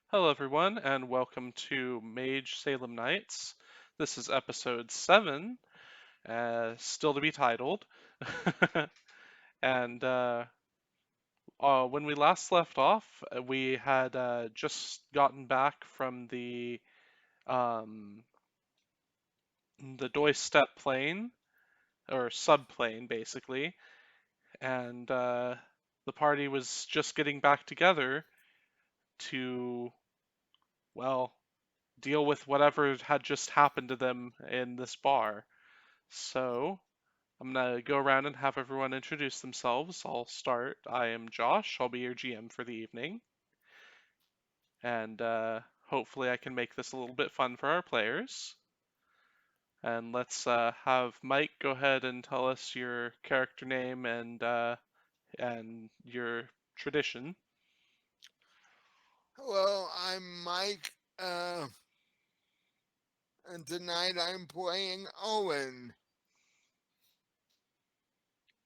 Hello, everyone, and welcome to Mage Salem Nights. This is episode 7, still to be titled. and when we last left off, we had just gotten back from um, the Doistep plane, or subplane, basically, and the party was just getting back together to, well, deal with whatever had just happened to them in this bar. So, I'm gonna go around and have everyone introduce themselves. I'll start. I am Josh. I'll be your GM for the evening. And hopefully I can make this a little bit fun for our players. And let's have Mike go ahead and tell us your character name and your tradition. Hello, I'm Mike, and tonight I'm playing Owen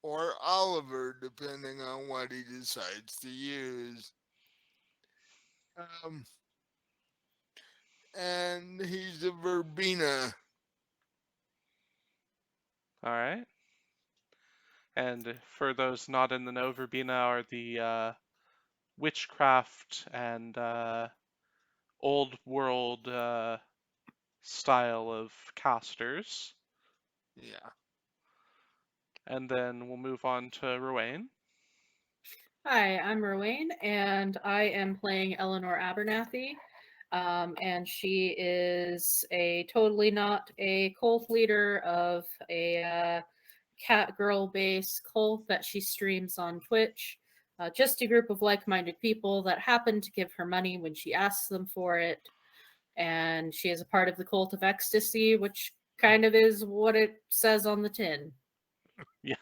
or Oliver, depending on what he decides to use. Um, and he's a verbena. All right. And for those not in the know, Verbena are the witchcraft and old world style of casters. Yeah. And then we'll move on to Rowain. Hi, I'm Rowain, and I am playing Eleanor Abernathy. And she is a totally not a cult leader of a cat girl based cult that she streams on Twitch. Just a group of like minded people that happen to give her money when she asks them for it. And she is a part of the Cult of Ecstasy, which kind of is what it says on the tin. Yeah.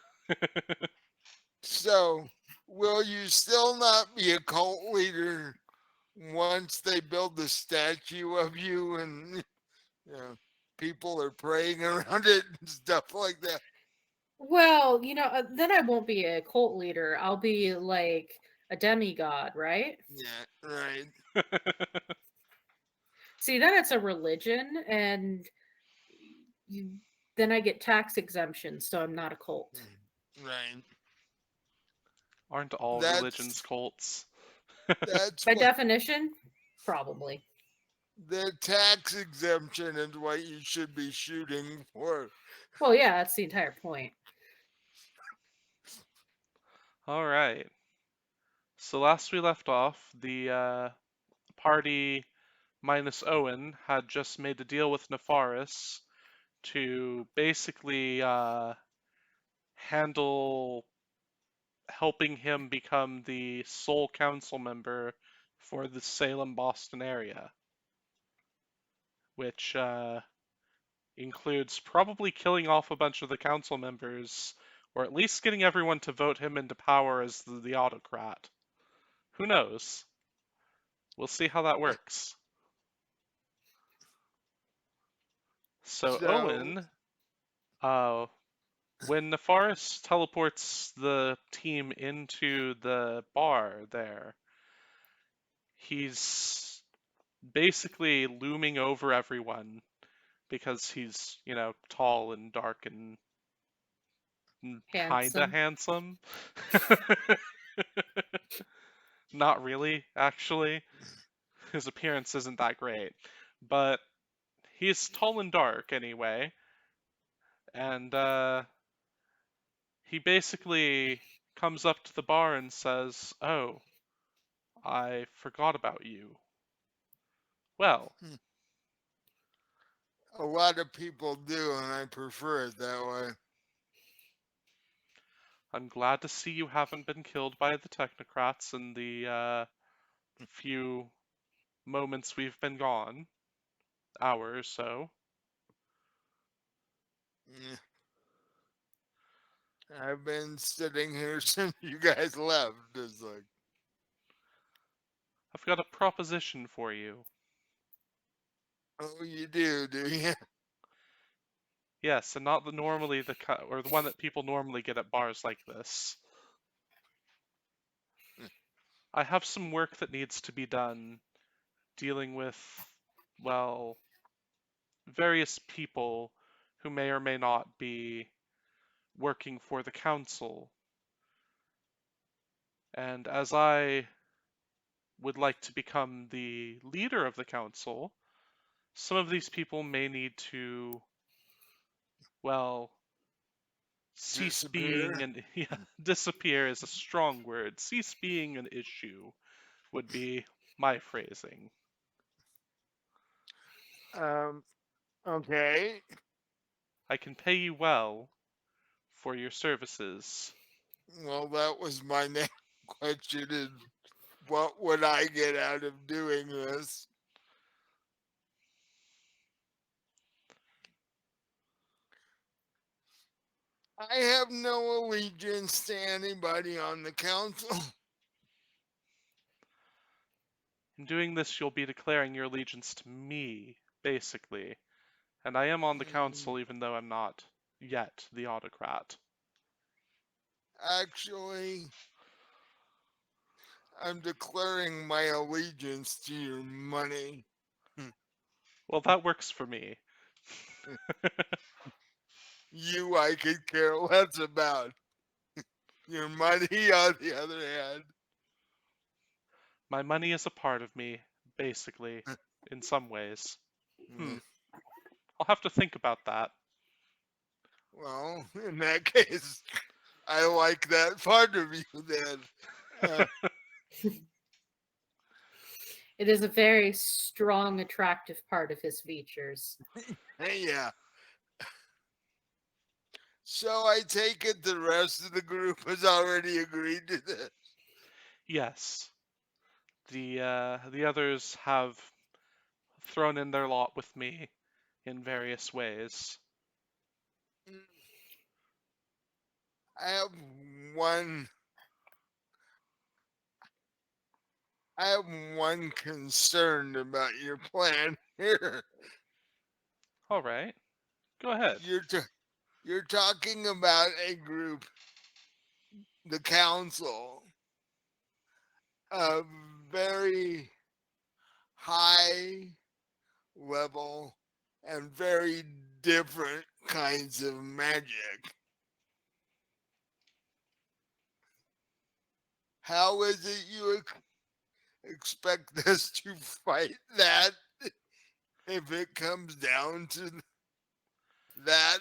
So, will you still not be a cult leader once they build the statue of you and you know, people are praying around it and stuff like that? Well, then I won't be a cult leader. I'll be like a demigod, right? Yeah, right. See, then it's a religion, and you, then I get tax exemption, so I'm not a cult. Right. Aren't all religions That's cults? that's By what definition, probably. the tax exemption is what you should be shooting for. Well, yeah, that's the entire point. All right. So last we left off, the party minus Owen had just made a deal with Nefaris to basically handle helping him become the sole council member for the Salem Boston area, which includes probably killing off a bunch of the council members, or at least getting everyone to vote him into power as the autocrat. Who knows? We'll see how that works. So So Owen, uh, when Nefaris teleports the team into the bar there, he's basically looming over everyone because he's, tall and dark and kinda Handsome. handsome. Not really, actually. His appearance isn't that great. But he's tall and dark anyway, and he basically comes up to the bar and says, "Oh, I forgot about you." Well, a lot of people do, and I prefer it that way. I'm glad to see you haven't been killed by the technocrats in the few moments we've been gone, hour or so. Yeah. I've been sitting here since you guys left. It's like, I've got a proposition for you. oh, you do you? Yes, and not or the one that people normally get at bars like this. I have some work that needs to be done dealing with, well, various people who may or may not be working for the council. And as I would like to become the leader of the council, some of these people may need to, well, cease being Disappear. an yeah, disappear is a strong word. Cease being an issue would be my phrasing. Um, okay. I can pay you well for your services. Well, that was my next question is what would I get out of doing this? I have no allegiance to anybody on the council. In doing this, you'll be declaring your allegiance to me, basically. And I am on the Mm, council even though I'm not yet the autocrat. Actually, I'm declaring my allegiance to your money. Well, that works for me. You, I could care less about. Your money, on the other hand. My money is a part of me, basically, in some ways. Hmm, Mm, I'll have to think about that. Well, in that case, I like that part of you then. Uh, It is a very strong, attractive part of his features. yeah. So I take it the rest of the group has already agreed to this. Yes, the others have thrown in their lot with me in various ways. Mm, I have one. I have one concern about your plan here. All right, go ahead. You're talking about a group, the council, of very high level and very different kinds of magic. How is it you expect us to fight that if it comes down to that?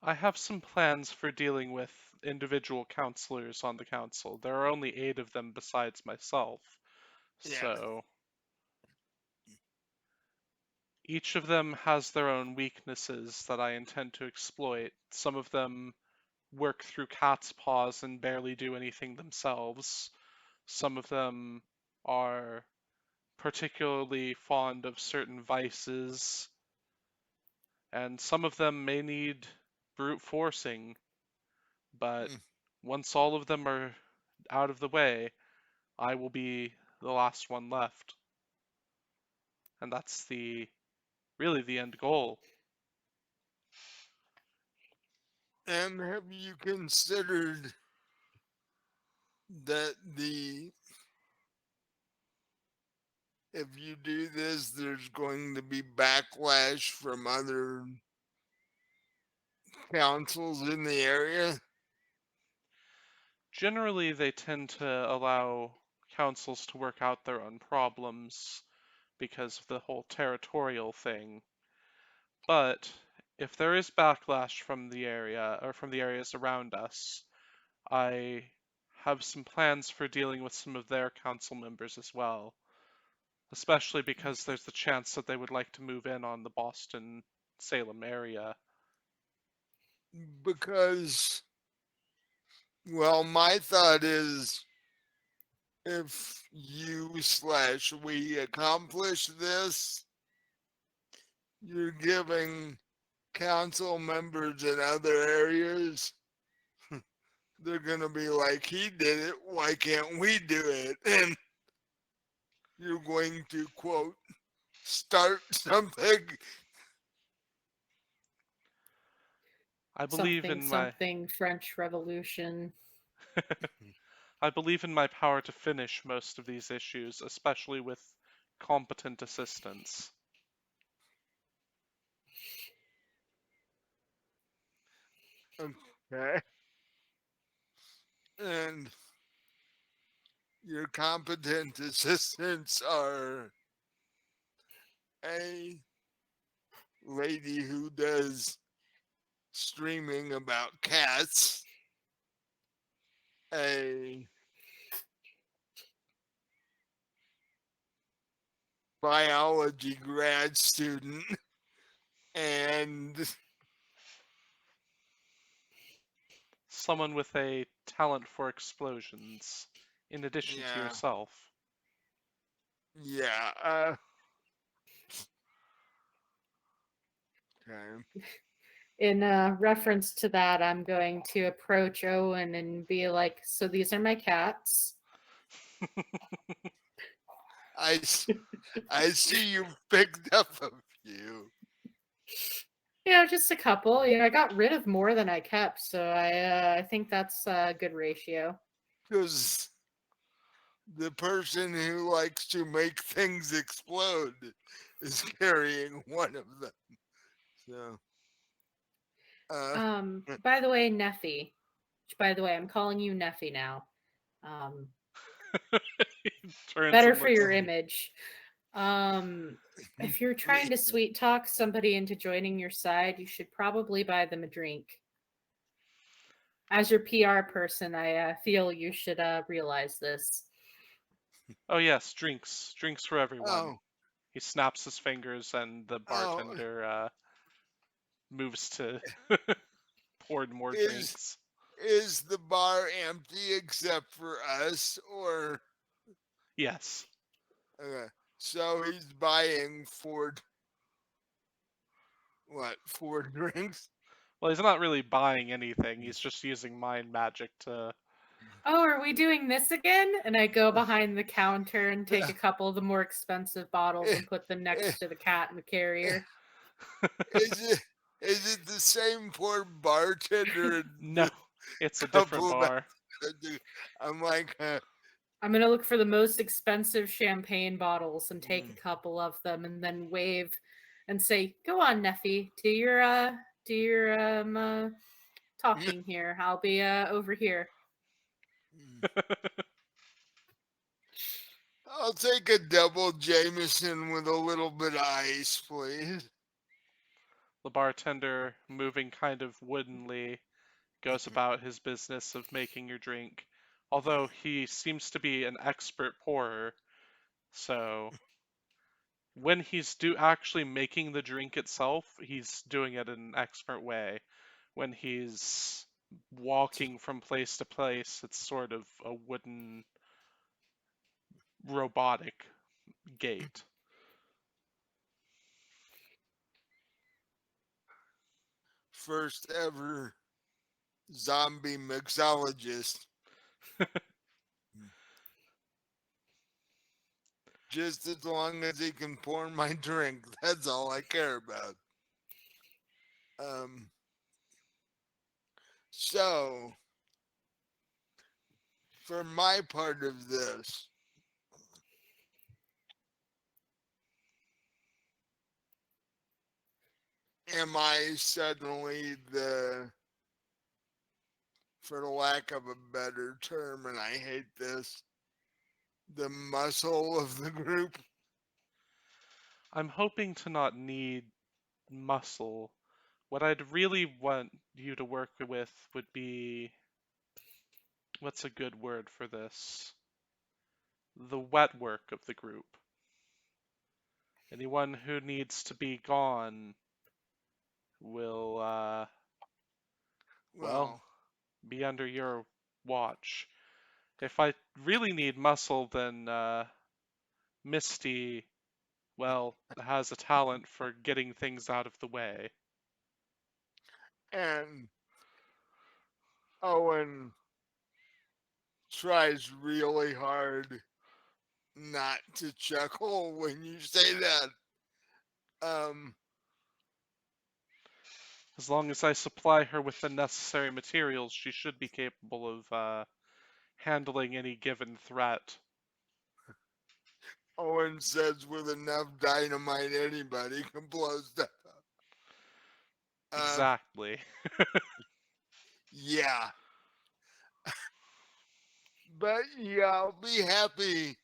I have some plans for dealing with individual counselors on the council. There are only 8 of them besides myself. Yeah. So each of them has their own weaknesses that I intend to exploit. Some of them work through cat's paws and barely do anything themselves. Some of them are particularly fond of certain vices, and some of them may need brute forcing, but Mm. once all of them are out of the way, I will be the last one left. And that's really the end goal. And have you considered that the if you do this, there's going to be backlash from other councils in the area? Generally, they tend to allow councils to work out their own problems because of the whole territorial thing. But if there is backlash from the area or from the areas around us, I have some plans for dealing with some of their council members as well, especially because there's the chance that they would like to move in on the Boston Salem area. Because, well, my thought is if you slash we accomplish this, you're giving council members in other areas, they're going to be like, he did it. Why can't we do it? And you're going to, quote, start something. I believe Something, in my something, French Revolution. I believe in my power to finish most of these issues, especially with competent assistance. Okay. And your competent assistants are a lady who does streaming about cats, a biology grad student, and Someone with a talent for explosions, in addition to yeah, yourself. yeah. Okay. In reference to that, I'm going to approach Owen and be like, "So these are my cats." I, I see you picked up a few. Just a couple. I got rid of more than I kept, so I think that's a good ratio. Because the person who likes to make things explode is carrying one of them. So, By the way, Neffy. By the way, I'm calling you Neffy now. Um, Turns better and for looks. your image. If you're trying to sweet talk somebody into joining your side, you should probably buy them a drink. As your PR person, I feel you should realize this. Oh yes, drinks for everyone. oh, He snaps his fingers, and the oh, bartender moves to pour more is drinks. is the bar empty except for us, or Yes. so he's buying four drinks? Well, he's not really buying anything. He's just using mind magic to. Oh, are we doing this again? And I go behind the counter and take a couple of the more expensive bottles and put them next to the cat in the carrier. Is it is it the same poor bartender and No, the it's a different couple of bar. I'm like, I'm gonna look for the most expensive champagne bottles and take a couple of them, and then wave and say, "Go on, Neffy, do your talking here. I'll be over here." I'll take a double Jameson with a little bit of ice, please. The bartender, moving kind of woodenly, goes about his business of making your drink. Although he seems to be an expert pourer, so when he's actually making the drink itself, he's doing it in an expert way. When he's walking from place to place, it's sort of a wooden robotic gait. First ever zombie mixologist. Just as long as he can pour my drink, that's all I care about. Um, so, for my part of this, am I suddenly for lack of a better term, and I hate this, the muscle of the group? I'm hoping to not need muscle. What I'd really want you to work with would be, what's a good word for this? The wet work of the group. Anyone who needs to be gone will, well, Well, be under your watch. If I really need muscle, then Misty, well, has a talent for getting things out of the way. and Owen tries really hard not to chuckle when you say that. Um, As long as I supply her with the necessary materials, she should be capable of handling any given threat. Owen says with enough dynamite, anybody can blow stuff up. Exactly. Yeah. But yeah, I'll be happy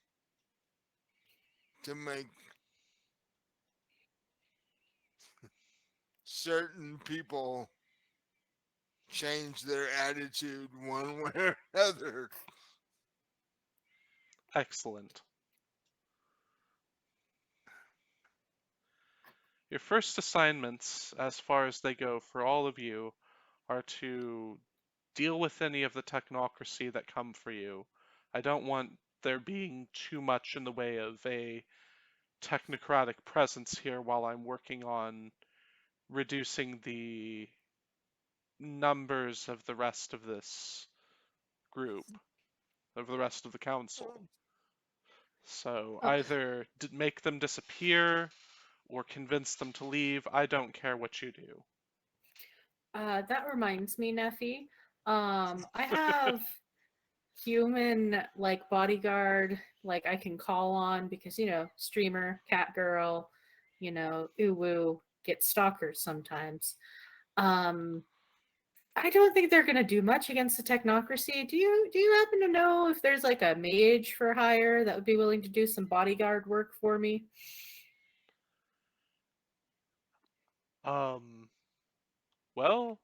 to make certain people change their attitude one way or another. Excellent. Your first assignments, as far as they go for all of you, are to deal with any of the technocracy that come for you. I don't want there being too much in the way of a technocratic presence here while I'm working on reducing the numbers of the rest of this group, of the rest of the council. So Okay. either make them disappear or convince them to leave. I don't care what you do. That reminds me, Neffy. I have human like bodyguard like I can call on because streamer, cat girl, uwu get stalkers sometimes. Um, I don't think they're gonna do much against the technocracy. Do you happen to know if there's like a mage for hire that would be willing to do some bodyguard work for me? Um, well,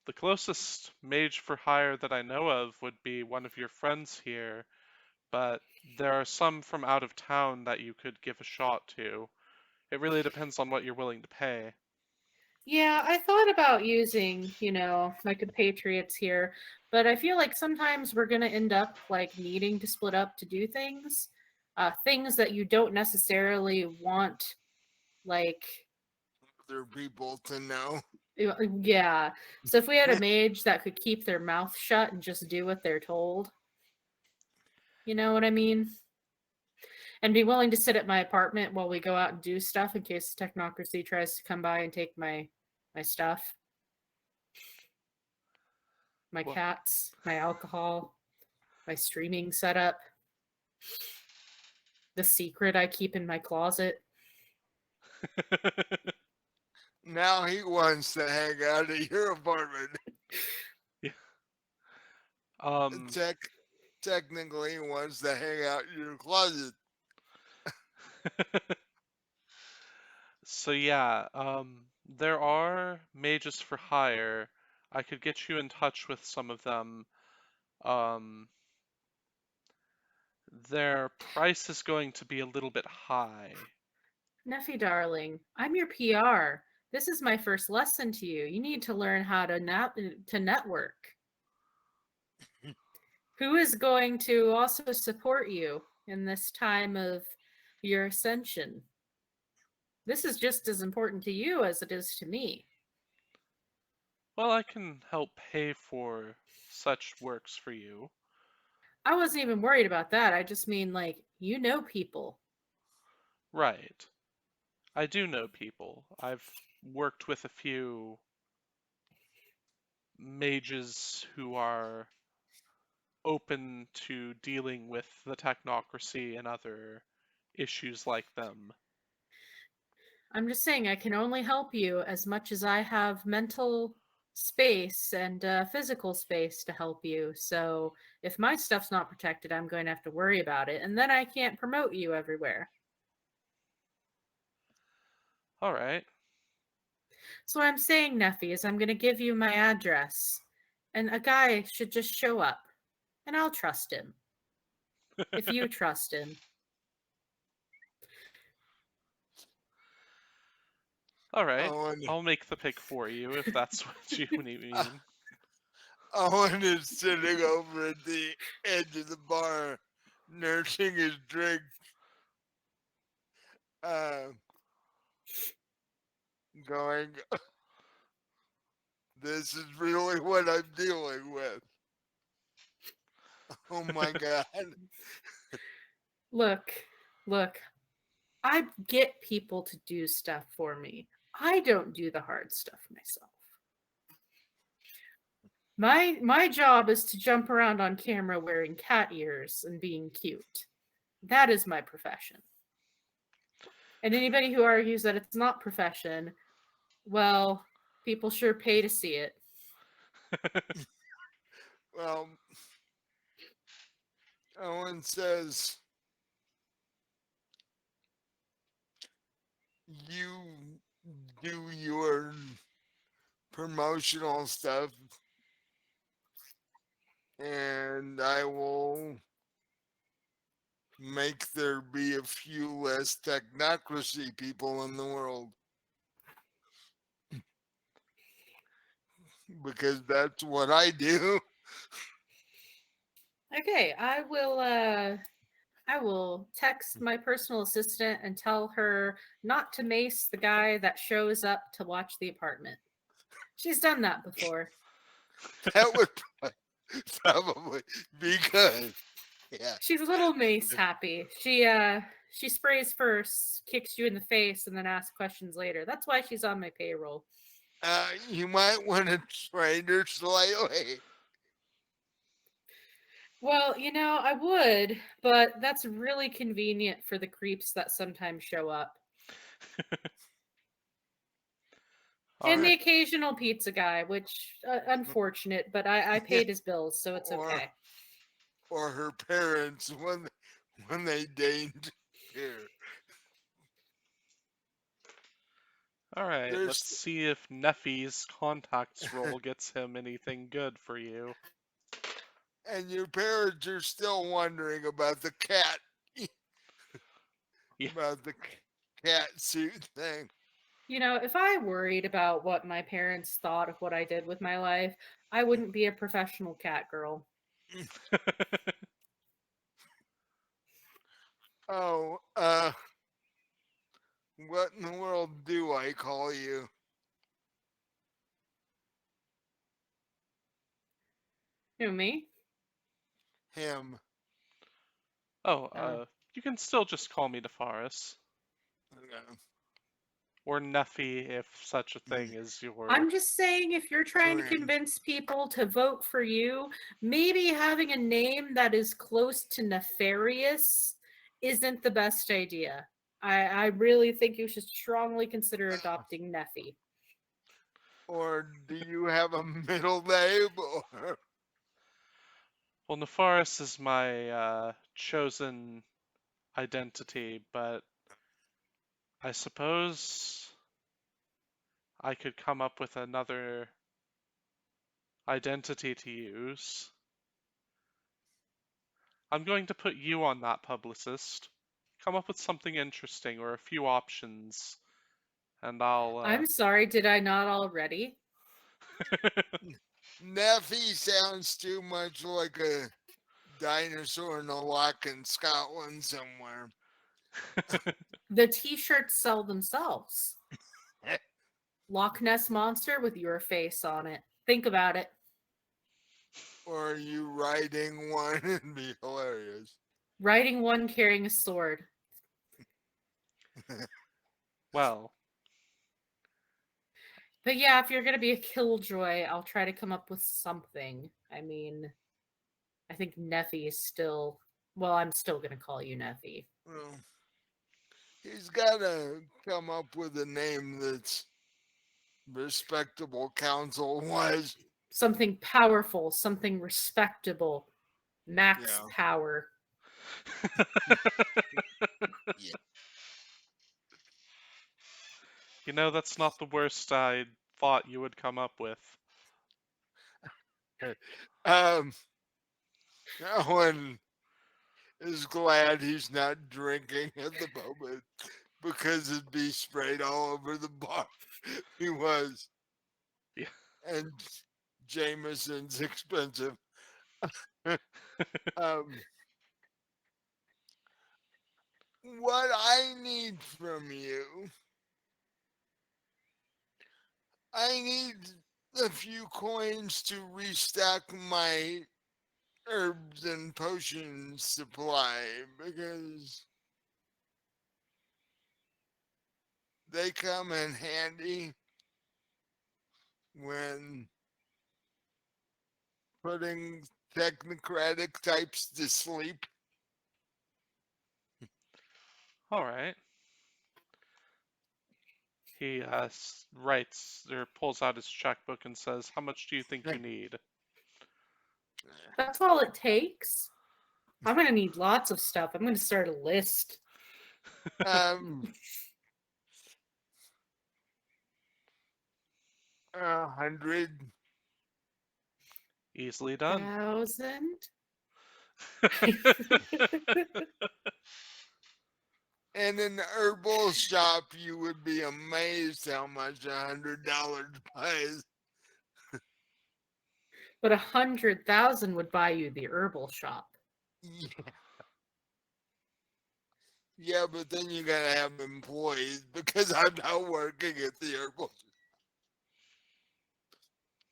the closest mage for hire that I know of would be one of your friends here, but there are some from out of town that you could give a shot to. It really depends on what you're willing to pay. Yeah, I thought about using, my compatriots here, but I feel like sometimes we're going to end up like needing to split up to do things, things that you don't necessarily want, like, Other people to know. yeah. So if we had a mage that could keep their mouth shut and just do what they're told, you know what I mean? And be willing to sit at my apartment while we go out and do stuff in case the technocracy tries to come by and take my stuff, my Well, cats, my alcohol, my streaming setup, the secret I keep in my closet. Now he wants to hang out at your apartment. yeah. Um, Tech, technically, he wants to hang out in your closet. so yeah, there are mages for hire. I could get you in touch with some of them. Um, their price is going to be a little bit high. Neffy darling, I'm your PR. This is my first lesson to you. You need to learn how to network. Who is going to also support you in this time of your ascension? This is just as important to you as it is to me. Well, I can help pay for such works for you. I wasn't even worried about that. I just mean, like, people. Right. I do know people. I've worked with a few mages who are open to dealing with the technocracy and other issues like them. I'm just saying, I can only help you as much as I have mental space and physical space to help you. So if my stuff's not protected, I'm going to have to worry about it. And then I can't promote you everywhere. All right. So what I'm saying, Neffy, is I'm going to give you my address. And a guy should just show up. And I'll trust him. If you trust him. All right. Owen, I'll make the pick for you if that's what you mean. Owen is sitting over at the edge of the bar, nursing his drink, uh, going, "This is really what I'm dealing with." Oh my god! Look, look, I get people to do stuff for me. I don't do the hard stuff myself. My job is to jump around on camera wearing cat ears and being cute. That is my profession. And anybody who argues that it's not profession, well, people sure pay to see it. Well, Owen says you do your promotional stuff, and I will make there be a few less technocracy people in the world, because that's what I do. Okay, I will text my personal assistant and tell her not to mace the guy that shows up to watch the apartment. She's done that before. That would probably be good. Yeah. She's a little mace happy. She sprays first, kicks you in the face, and then asks questions later. That's why she's on my payroll. You might want to train her slightly. Well, I would, but that's really convenient for the creeps that sometimes show up. All And the right. occasional pizza guy, which unfortunate, but I paid his bills, so it's or okay. or her parents when they deigned here. All right. Let's There's see if Neffy's contacts roll gets him anything good for you. and your parents are still wondering about the cat Yeah. about the cat suit thing. If I worried about what my parents thought of what I did with my life, I wouldn't be a professional cat girl. Oh, what in the world do I call you? Who, me? Him. Oh, Uh, you can still just call me DeFaris. Okay. Or Neffy if such a thing is your. I'm just saying, if you're trying to Friend. convince people to vote for you, maybe having a name that is close to nefarious isn't the best idea. I really think you should strongly consider adopting Neffy. Or do you have a middle name? Or Well, Nefaris is my chosen identity, but I suppose I could come up with another identity to use. I'm going to put you on that, publicist. Come up with something interesting or a few options, and I'll. I'm sorry, did I not already? Neffy sounds too much like a dinosaur in a lock in Scotland somewhere. The t-shirts sell themselves. Loch Ness Monster with your face on it. Think about it. Or are you riding one? It'd be hilarious. Riding one carrying a sword. Well, But yeah, if you're gonna be a killjoy, I'll try to come up with something. I mean, I think Neffy is still. Well, I'm still gonna call you Neffy. Well, he's got to come up with a name that's respectable council wise. Something powerful, something respectable. Max Yeah. power. Yeah. that's not the worst I thought you would come up with. Um, Owen is glad he's not drinking at the moment because it'd be sprayed all over the bar. He was. Yeah. And Jameson's expensive. um, what I need from you, I need a few coins to restock my herbs and potions supply because they come in handy when putting technocratic types to sleep. All right. He writes or pulls out his checkbook and says, "How much do you think you need?" That's all it takes. I'm gonna need lots of stuff. I'm gonna start a list. Um, 100. Easily done. 1,000. In an herbal shop, you would be amazed how much $100 buys. But 100,000 would buy you the herbal shop. Yeah. Yeah, but then you gotta have employees because I'm not working at the herbal shop.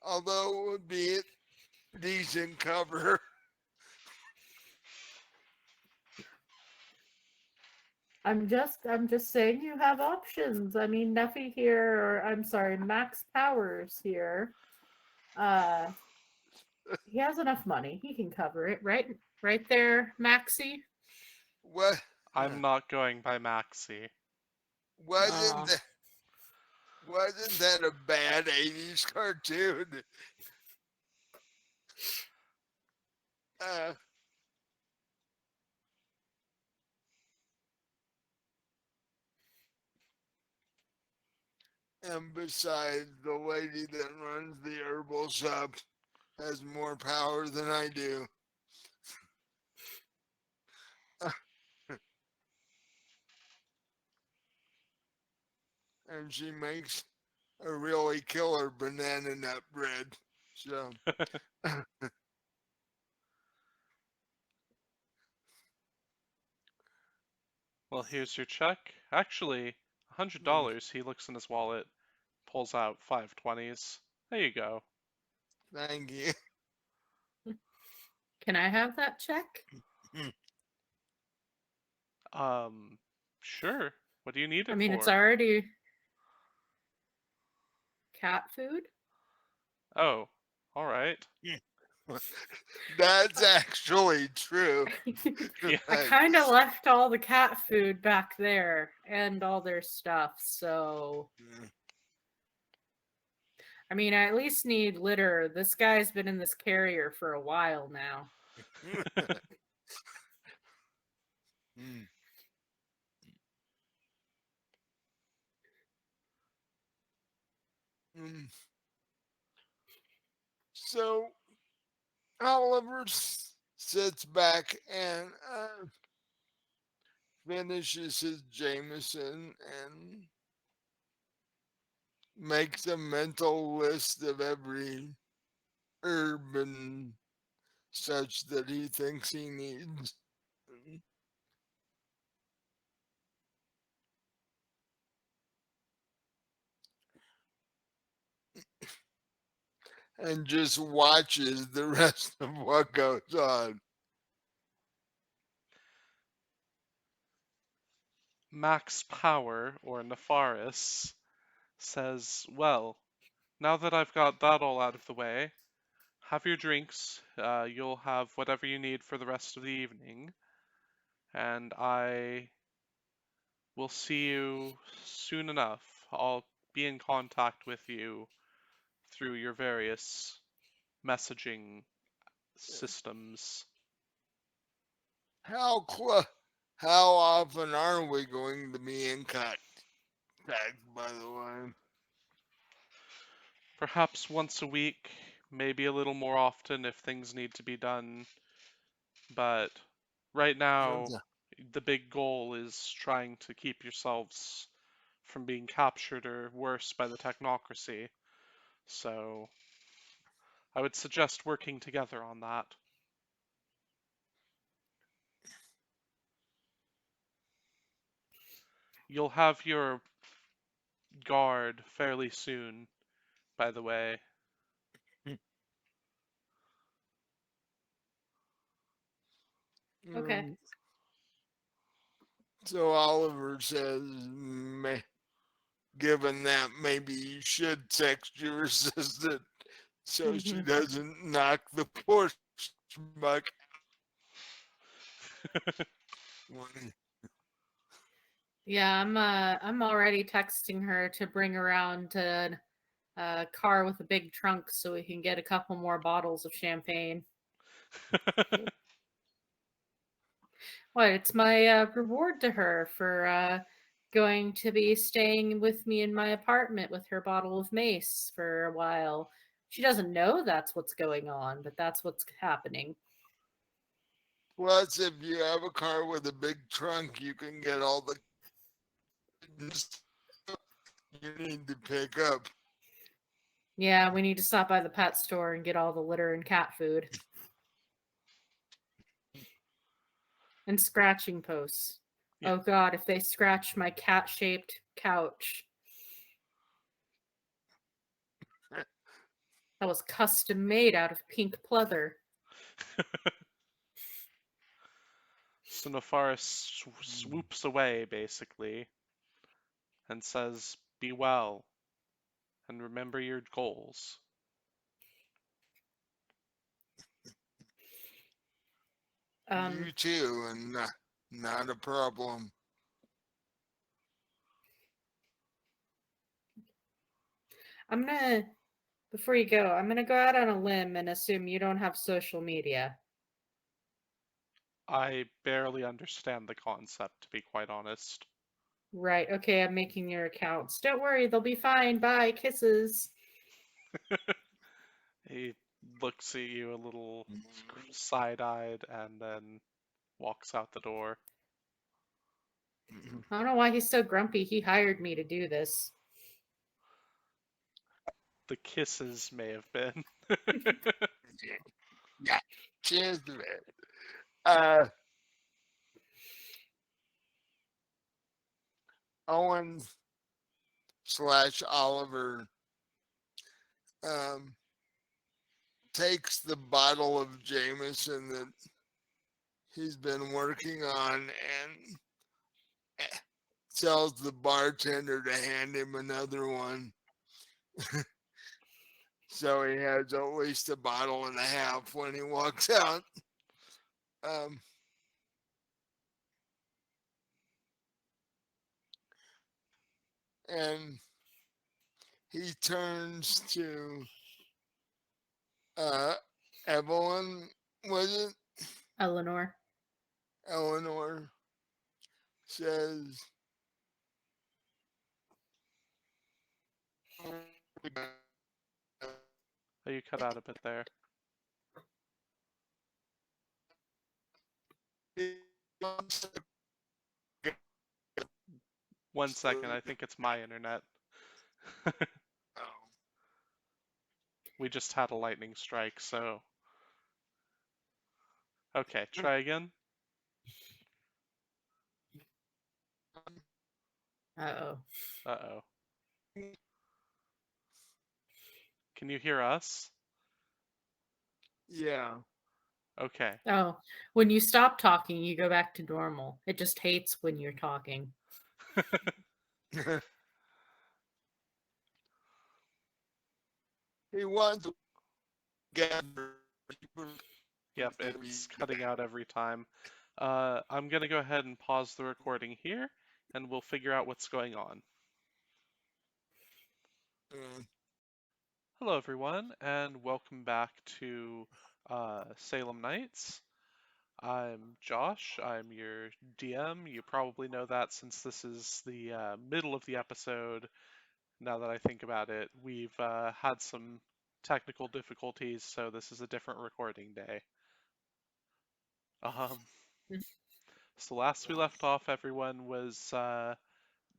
Although it would be a decent cover. I'm just saying you have options. I mean, Neffy here, or I'm sorry, Max Powers here. He has enough money. He can cover it, right? Right there, Maxie. What I'm not going by Maxi. wasn't Uh, that, wasn't that a bad 80s cartoon? Uh, and besides, the lady that runs the herbal shop has more power than I do. And she makes a really killer banana nut bread. So, Well, here's your check. Actually, $100. He looks in his wallet, pulls out 5 20s. There you go. thank you. can I have that check? Um, sure. What do you need I it mean, it's for? already cat food. Oh, all right. That's actually true. Yeah. I kind of left all the cat food back there and all their stuff, so I mean, I at least need litter. This guy's been in this carrier for a while now. So Oliver sits back and finishes his Jameson and makes a mental list of every herb and such that he thinks he needs. And just watches the rest of what goes on. Max Power, or Nefaris, says, "Well, now that I've got that all out of the way, have your drinks. You'll have whatever you need for the rest of the evening, and I will see you soon enough. I'll be in contact with you through your various messaging systems." How how often are we going to be in contact, by the way? Perhaps once a week, maybe a little more often if things need to be done, but right now, Okay. the big goal is trying to keep yourselves from being captured or worse by the Technocracy. So I would suggest working together on that. You'll have your guard fairly soon, by the way. Okay. So Oliver says, given that, maybe you should text your assistant so she doesn't knock the poor schmuck when he, Yeah, I'm already texting her to bring around a car with a big trunk so we can get a couple more bottles of champagne. What? It's my reward to her for going to be staying with me in my apartment with her bottle of mace for a while. She doesn't know that's what's going on, but that's what's happening. plus if you have a car with a big trunk, you can get all the you need to pick up. Yeah, we need to stop by the pet store and get all the litter and cat food. And scratching posts. Yeah. Oh god, if they scratch my cat shaped couch. That was custom made out of pink pleather. So Nefaris swoops away, basically, and says, "Be well, and remember your goals." Um, You too, and not a problem. I'm gonna, before you go, I'm gonna go out on a limb and assume you don't have social media. I barely understand the concept, to be quite honest. Right, okay, I'm making your accounts. Don't worry, they'll be fine. Bye, kisses. He looks at you a little side-eyed and then walks out the door. I don't know why he's so grumpy. He hired me to do this. The kisses may have been. Yeah, cheers to it. Uh, Owen slash Oliver um, takes the bottle of Jameson that he's been working on and tells the bartender to hand him another one. So he has at least a bottle and a half when he walks out. Um, and he turns to uh, Evelyn, was it? Eleanor. Eleanor says, Oh, you cut out a bit there. One second, I think it's my internet. We just had a lightning strike, so. Okay, try again. Uh-oh. Uh-oh. Can you hear us? Yeah. Okay. Oh, when you stop talking, you go back to normal. It just hates when you're talking. He wants to gather people. Yep, it's cutting out every time. I'm gonna go ahead and pause the recording here, and we'll figure out what's going on. Hello, everyone, and welcome back to Salem Nights. I'm Josh. I'm your DM. You probably know that since this is the middle of the episode. Now that I think about it, we've had some technical difficulties, so this is a different recording day. Um, so last we left off, everyone was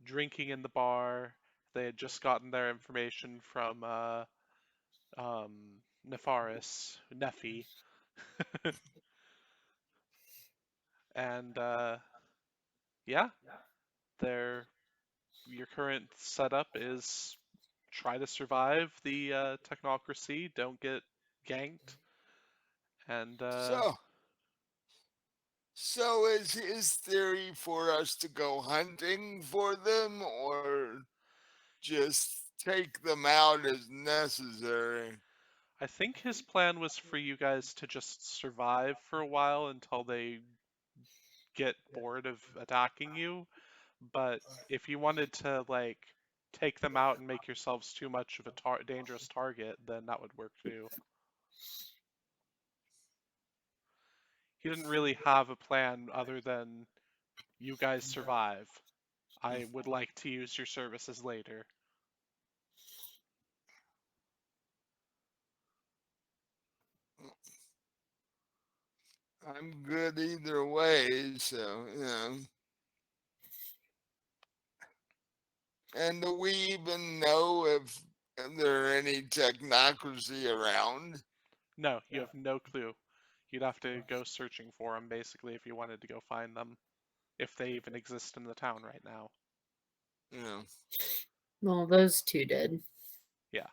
drinking in the bar. They had just gotten their information from Nefaris, Nephi, and yeah, their your current setup is try to survive the technocracy, don't get ganked, and So, so is his theory for us to go hunting for them or just take them out as necessary? I think his plan was for you guys to just survive for a while until they get bored of attacking you. But if you wanted to like take them out and make yourselves too much of a dangerous target, then that would work too. He didn't really have a plan other than you guys survive. I would like to use your services later. I'm good either way, so And do we even know if there are any technocracy around? No, you have no clue. You'd have to go searching for them basically if you wanted to go find them, if they even exist in the town right now. You know, Well, those two did. Yeah.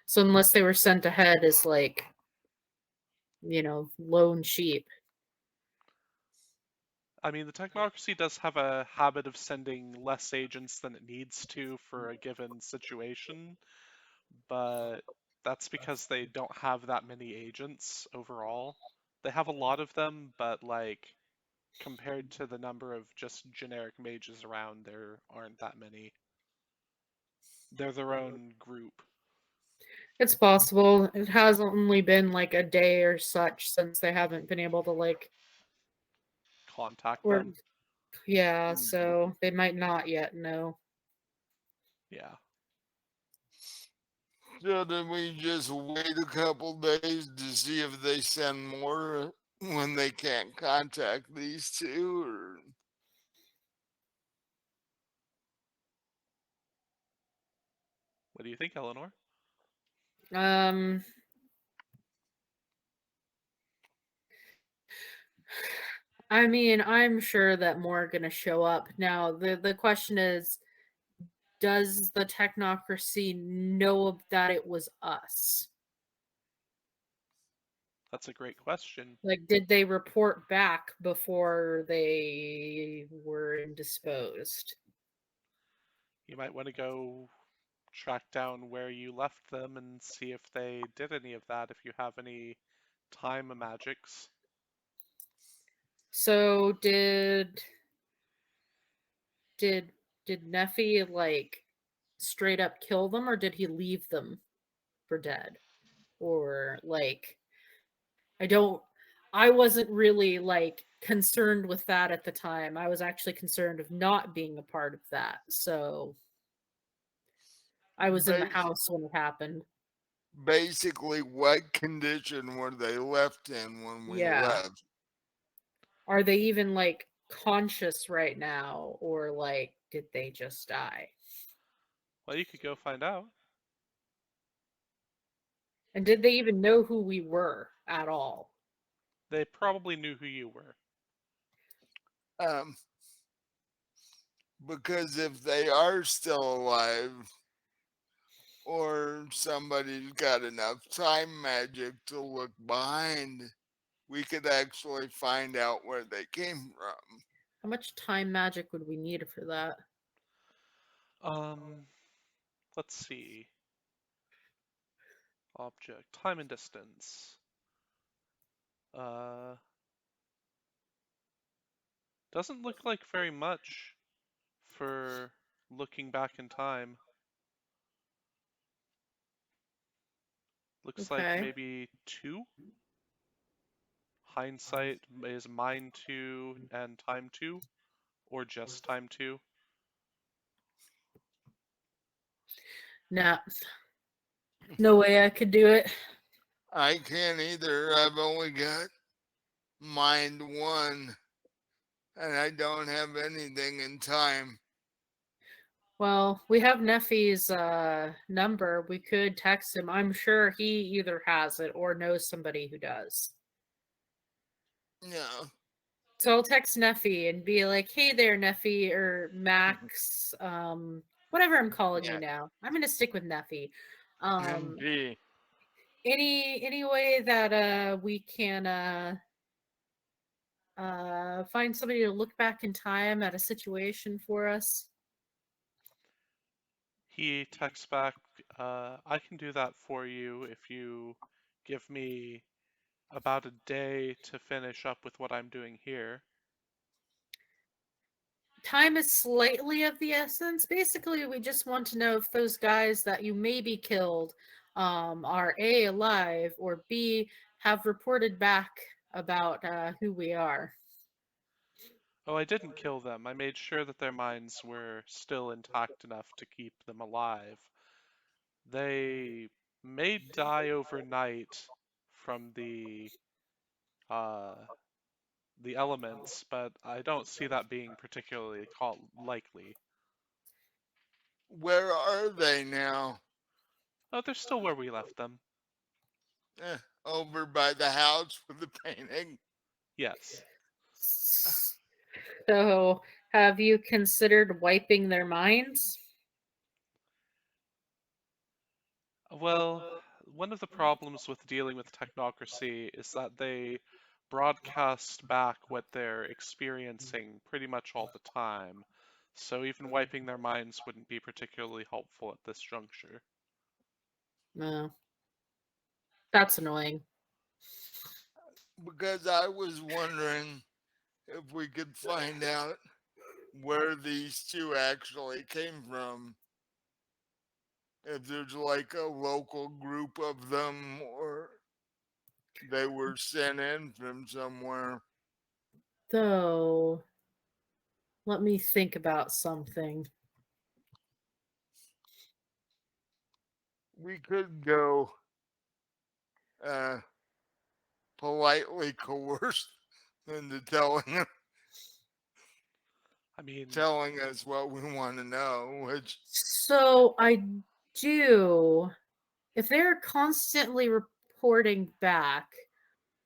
So unless they were sent ahead as like, lone sheep. I mean, the Technocracy does have a habit of sending less agents than it needs to for a given situation, but that's because they don't have that many agents overall. They have a lot of them, but like compared to the number of just generic mages around, there aren't that many. They're their own group. It's possible. It has only been like a day or such since they haven't been able to like Contact or them. yeah, mhm. so they might not yet know. Yeah. So did we just wait a couple days to see if they send more when they can't contact these two? Or What do you think, Eleanor? Um I mean, I'm sure that more are going to show up. Now, the question is, does the technocracy know that it was us? That's a great question. Like, did they report back before they were indisposed? You might want to go track down where you left them and see if they did any of that, if you have any time magics. So did did Neffy like straight up kill them, or did he leave them for dead? Or like I wasn't really like concerned with that at the time. I was actually concerned of not being a part of that. So I was in the bas- house when it happened. basically, what condition were they left in when we Yeah. left? Are they even like conscious right now, or like did they just die? Well, you could go find out. And did they even know who we were at all? They probably knew who you were. Um, because if they are still alive, or somebody's got enough time magic to look behind, we could actually find out where they came from. How much time magic would we need for that? Um, let's see. Object, time and distance. Uh, doesn't look like very much for looking back in time. Looks like Okay. maybe 2. Hindsight is mind 2 and time 2, or just time 2. Nah, no way I could do it. I can't either. I've only got mind one, and I don't have anything in time. Well, we have Neffy's number. We could text him. I'm sure he either has it or knows somebody who does. Yeah. So I'll text Neffy and be like, "Hey there, Neffy or Max, whatever I'm calling you Yeah. now. I'm gonna stick with Neffy. Um, MP. any way that we can find somebody to look back in time at a situation for us?" He texts back, I can do that for you if you give me about a day to finish up with what I'm doing here. Time is slightly of the essence. Basically, we just want to know if those guys that you maybe killed are A, alive, or B, have reported back about who we are. Oh, I didn't kill them. I made sure that their minds were still intact enough to keep them alive. They may die overnight from uh, the elements, but I don't see that being particularly likely. Where are they now? Oh, they're still where we left them. Eh, over by the house with the painting. Yes. So, have you considered wiping their minds? Well, one of the problems with dealing with technocracy is that they broadcast back what they're experiencing pretty much all the time. So even wiping their minds wouldn't be particularly helpful at this juncture. No. That's annoying. Because I was wondering if we could find out where these two actually came from. If there's like a local group of them or they were sent in from somewhere. So, let me think about something. We could go uh, politely coerce into I mean, telling us what we want to know, which So, I do, if they're constantly reporting back,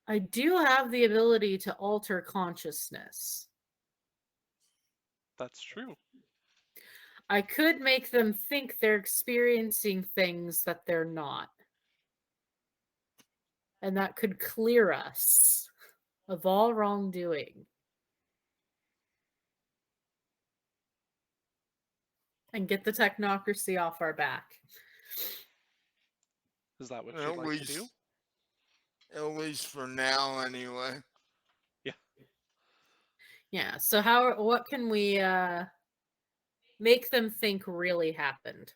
I do have the ability to alter consciousness. that's true. I could make them think they're experiencing things that they're not. And that could clear us of all wrongdoing and get the technocracy off our back. Is that what you'd at like to do? least at least for now anyway. Yeah. Yeah, so what can we make them think really happened?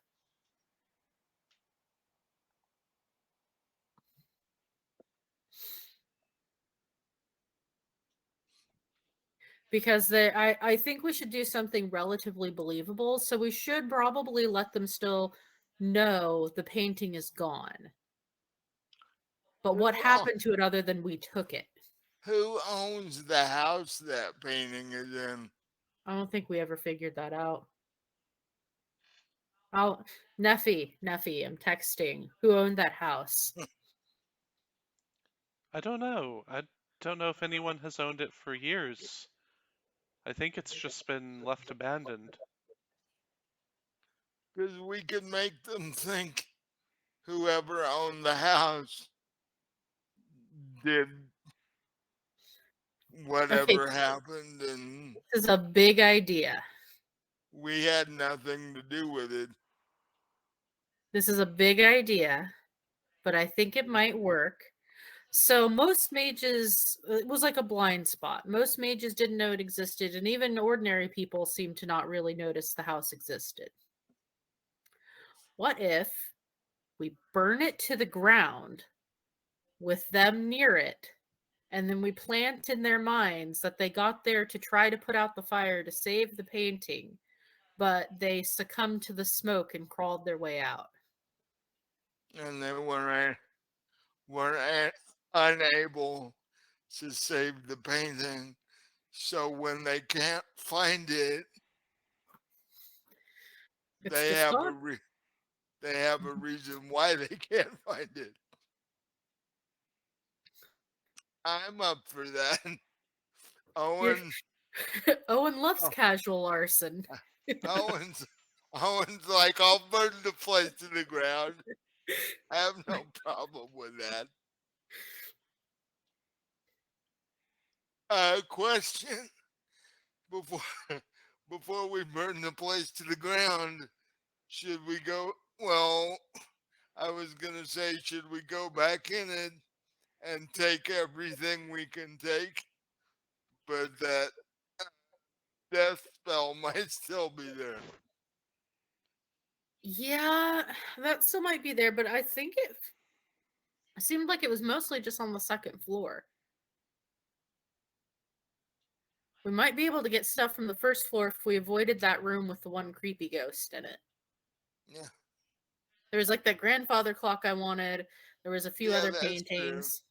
Because I think we should do something relatively believable. So we should probably let them still know the painting is gone. But what Who happened to it other than we took it? who owns the house that painting is in? I don't think we ever figured that out. Oh, Neffy, I'm texting. Who owned that house? I don't know. I don't know if anyone has owned it for years. I think it's just been left abandoned. Because we could make them think whoever owned the house did Okay, whatever happened and this is a big idea. we had nothing to do with it. This is a big idea, but I think it might work. So most mages, it was like a blind spot. Most mages didn't know it existed, and even ordinary people seemed to not really notice the house existed. What if we burn it to the ground with them near it, and then we plant in their minds that they got there to try to put out the fire to save the painting, but they succumbed to the smoke and crawled their way out? And they were unable to save the painting. So when they can't find it, It's they just have gone. they have a reason why they can't find it. I'm up for that. You're Owen, Owen loves oh, casual arson. Owen's, Owen's like, I'll burn the place to the ground. I have no problem with that. Question before before we burn the place to the ground. should we go? Well, I was gonna say, should we go back in it and take everything we can take? But that death spell might still be there. Yeah, that still might be there, but I think it seemed like it was mostly just on the second floor. We might be able to get stuff from the first floor if we avoided that room with the one creepy ghost in it. Yeah, There was like that grandfather clock I wanted. There was a few yeah, other that's true. paintings.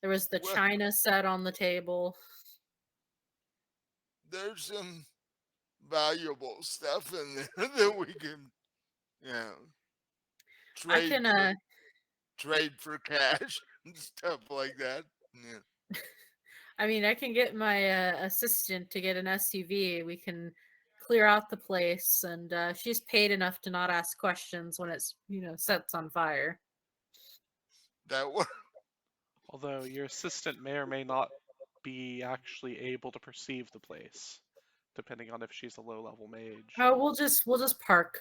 There was the Well, china set on the table. there's some valuable stuff in there that we can, you know, I trade can for trade for cash and stuff like that. Yeah, I mean, I can get my assistant to get an SUV. We can clear out the place, and she's paid enough to not ask questions when it's sets on fire. that would. Although your assistant may or may not be actually able to perceive the place, depending on if she's a low-level mage. Oh, we'll just park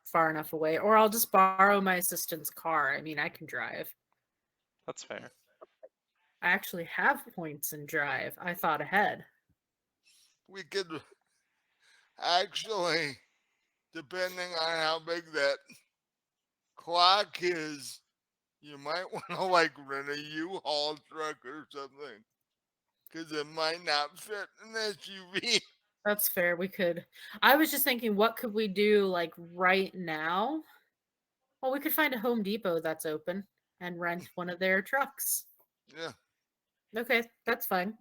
far enough away, or I'll just borrow my assistant's car. I mean, I can drive. That's fair. I actually have points in drive. I thought ahead. We could actually, depending on how big that clock is, you might want to like rent a U-Haul truck or something, because it might not fit an SUV. That's fair. We could. I was just thinking, what could we do like right now? Well, we could find a Home Depot that's open and rent one of their trucks. Yeah, Okay, that's fine.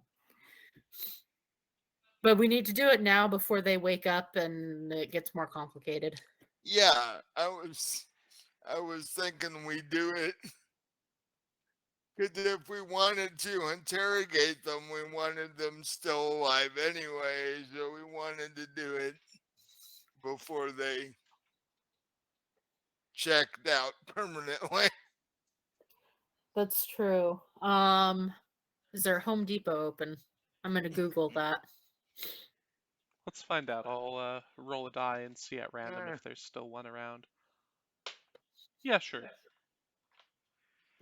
But we need to do it now before they wake up and it gets more complicated. yeah. I was thinking we do it because if we wanted to interrogate them, we wanted them still alive anyway, so we wanted to do it before they checked out permanently. That's true. Is there a Home Depot open? I'm gonna Google that. Let's find out. I'll roll a die and see at random Eh, if there's still one around. Yeah, sure.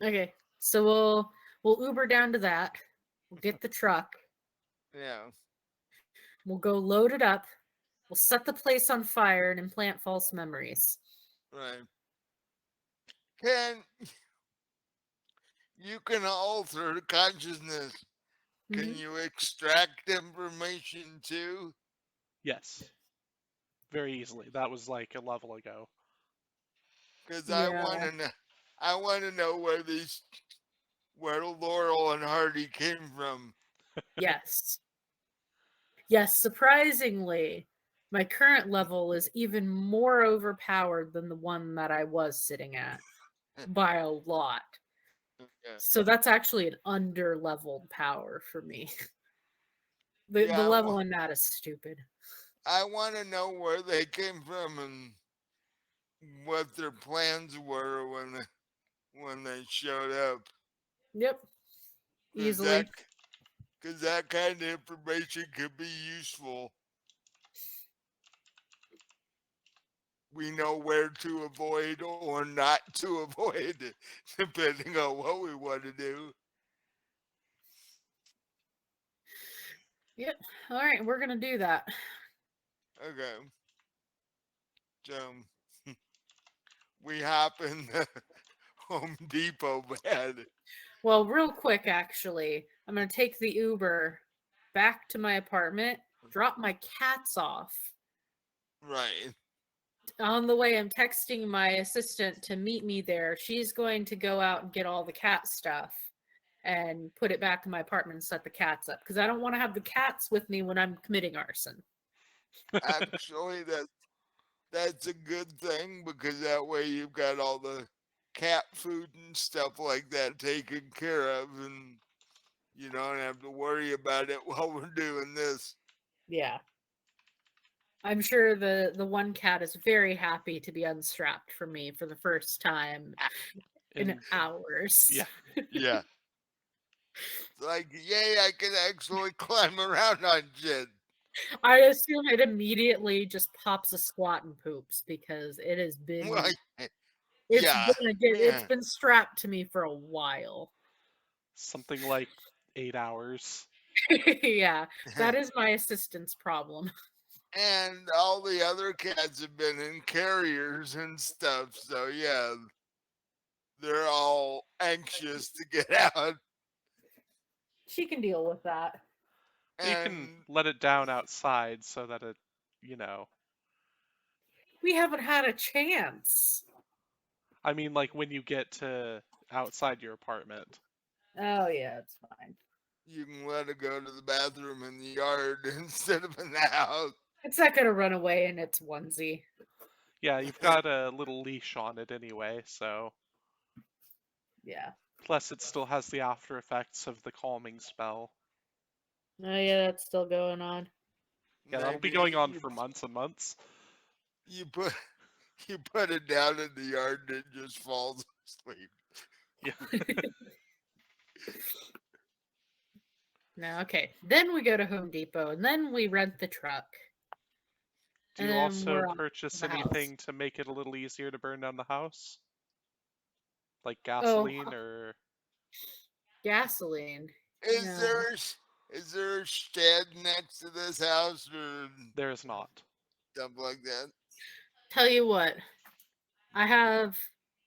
Okay, so we'll Uber down to that. We'll get the truck. yeah, We'll go load it up. We'll set the place on fire and implant false memories. right. Can you can alter consciousness? Can Hmm. you extract information too? Yes. Very easily. That was like a level ago. Because I want Yeah. to know. I want to know where Laurel and Hardy came from. Yes. Yes. Surprisingly, my current level is even more overpowered than the one that I was sitting at by a lot. Yeah, So that's actually an under leveled power for me. The yeah. level in that is stupid. I want to know where they came from and what their plans were when they showed up. Yep. Because that Easily. because that kind of information could be useful. We know where to avoid or not to avoid, depending on what we want to do. Yep. All right, we're gonna do that. Okay, so we hop in the Home Depot bed. Well, real quick, actually, I'm gonna take the Uber back to my apartment, drop my cats off. Right. On the way, I'm texting my assistant to meet me there. She's going to go out and get all the cat stuff and put it back in my apartment and set the cats up because I don't want to have the cats with me when I'm committing arson. Actually, that's a good thing because that way you've got all the cat food and stuff like that taken care of, and you don't have to worry about it while we're doing this. Yeah. I'm sure the one cat is very happy to be unstrapped for me for the first time in And hours. yeah, Yeah. It's like, yay, I can actually climb around on shit. I assume it immediately just pops a squat and poops because it has Well, been yeah, it's yeah. been strapped to me for a while. Something like 8 hours. Yeah, that is my assistant's problem. And all the other cats have been in carriers and stuff. So yeah, they're all anxious to get out. She can deal with that. You can And let it down outside so that it, you know, We haven't had a chance. I mean, like when you get to outside your apartment. Oh yeah, it's fine. you can let it go to the bathroom in the yard instead of in the house. It's not gonna run away in its onesie. Yeah, you've got a little leash on it anyway, so. Yeah. Plus, it still has the after effects of the calming spell. Oh yeah, that's still going on. Yeah, that'll be Maybe going on you for months and months. you put you put it down in the yard and it just falls asleep. Yeah. No, okay. Then we go to Home Depot and then we rent the truck. Do And you then also we're on to purchase the house. anything to make it a little easier to burn down the house? Like Oh, gasoline or. gasoline. Is No. there is there a shed next to this house or There's not. stuff like that? Tell you what, I have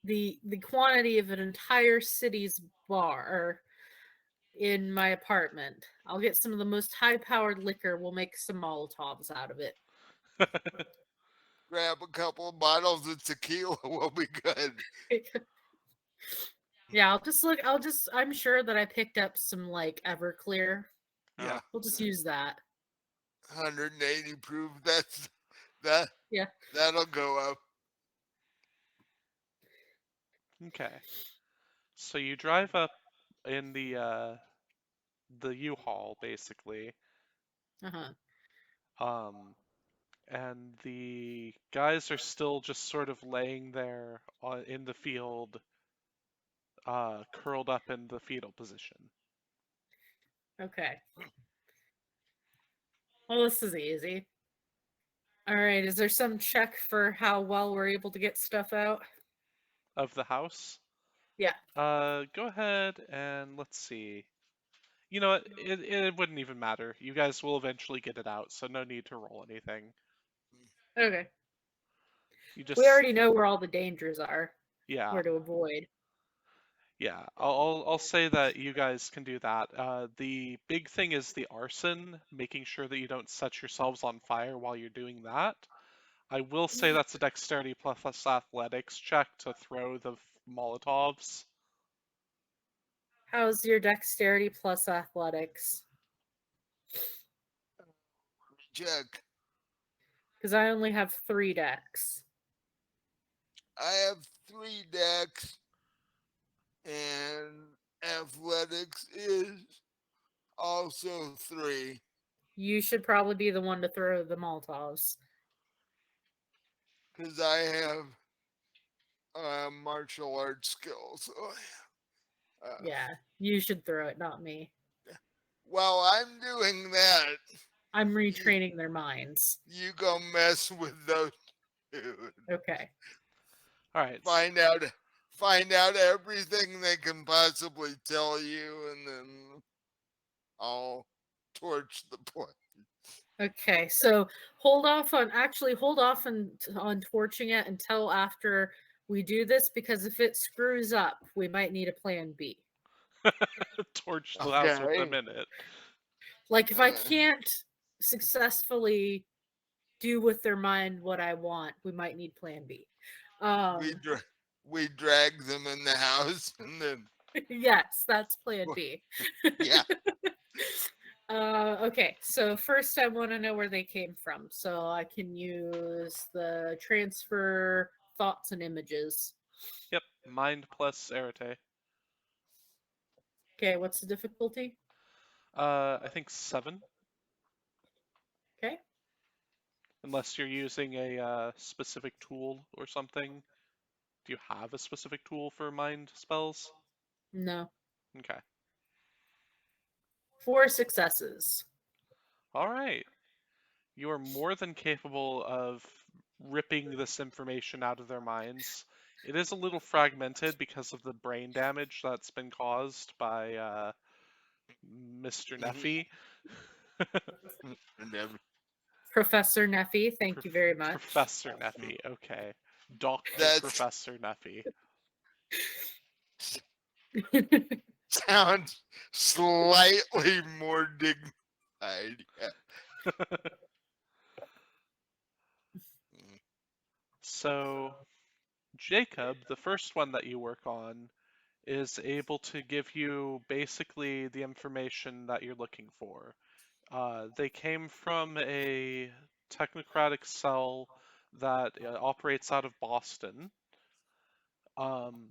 the quantity of an entire city's bar in my apartment. I'll get some of the most high-powered liquor. We'll make some Molotovs out of it. Grab a couple of bottles of tequila, we'll be good. Yeah, I'll just look. I'm sure that I picked up some like Everclear. Yeah. We'll just use that. 180 proof. That Yeah. that'll go up. Okay. So you drive up in the U-Haul basically. Uh huh. Um and the guys are still just sort of laying there in the field, curled up in the fetal position. Okay. Well, this is easy. All right. Is there some check for how well we're able to get stuff out? Of the house. Yeah. Go ahead and let's see. You know what? It wouldn't even matter. You guys will eventually get it out, so no need to roll anything. Okay. You We just, already know where all the dangers are, yeah, where to avoid. yeah. I'll say that you guys can do that. The big thing is the arson, making sure that you don't set yourselves on fire while you're doing that. I will say that's a dexterity plus athletics check to throw the Molotovs. How's your dexterity plus athletics? Check. Because I only have 3 dex. I have 3 decks, and athletics is also 3 You should probably be the one to throw the Molotovs. because I have martial arts skills. Yeah, you should throw it, not me. While I'm doing that, I'm you retraining their minds. you go mess with those two. Okay. All right. Find out everything they can possibly tell you, and then I'll torch the place. Okay, so hold off on torching it until after we do this because if it screws up, we might need a plan B. Torch the house with them Okay. in it. Like if I Uh, can't successfully do with their mind what I want, we might need plan B. we Um dra- we drag them in the house, and then yes, that's plan B. yeah, Okay, so first I want to know where they came from. So I can use the transfer thoughts and images. Yep. Mind plus arete. Okay, what's the difficulty? I think 7, Okay, unless you're using a specific tool or something. Do you have a specific tool for mind spells? no. Okay. 4 successes. All right. you are more than capable of ripping this information out of their minds. It is a little fragmented because of the brain damage that's been caused by Mr. Neffy. And then Professor Neffy, thank you very much. Professor Neffy, okay. Dr. that Professor Neffy. sounds slightly more dignified. Yeah. So, Jacob, the first one that you work on, is able to give you basically the information that you're looking for. They came from a technocratic cell that operates out of Boston. Um,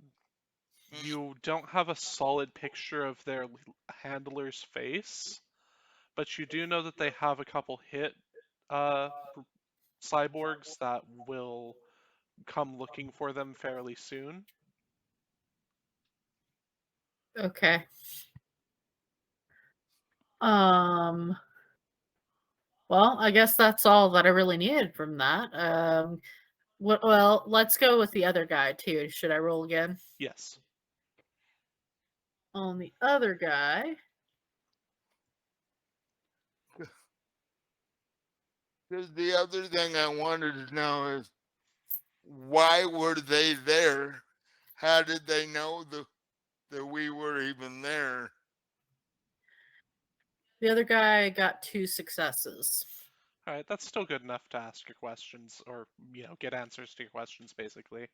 you don't have a solid picture of their handler's face, but you do know that they have a couple hit uh, cyborgs that will come looking for them fairly soon. Okay. Um. Well, I guess that's all that I really needed from that. Well, let's go with the other guy too. Should I roll again? Yes. On the other guy. Because the other thing I wanted to know is why were they there? How did they know that we were even there? The other guy got 2 successes. All right, that's still good enough to ask your questions or, get answers to your questions basically.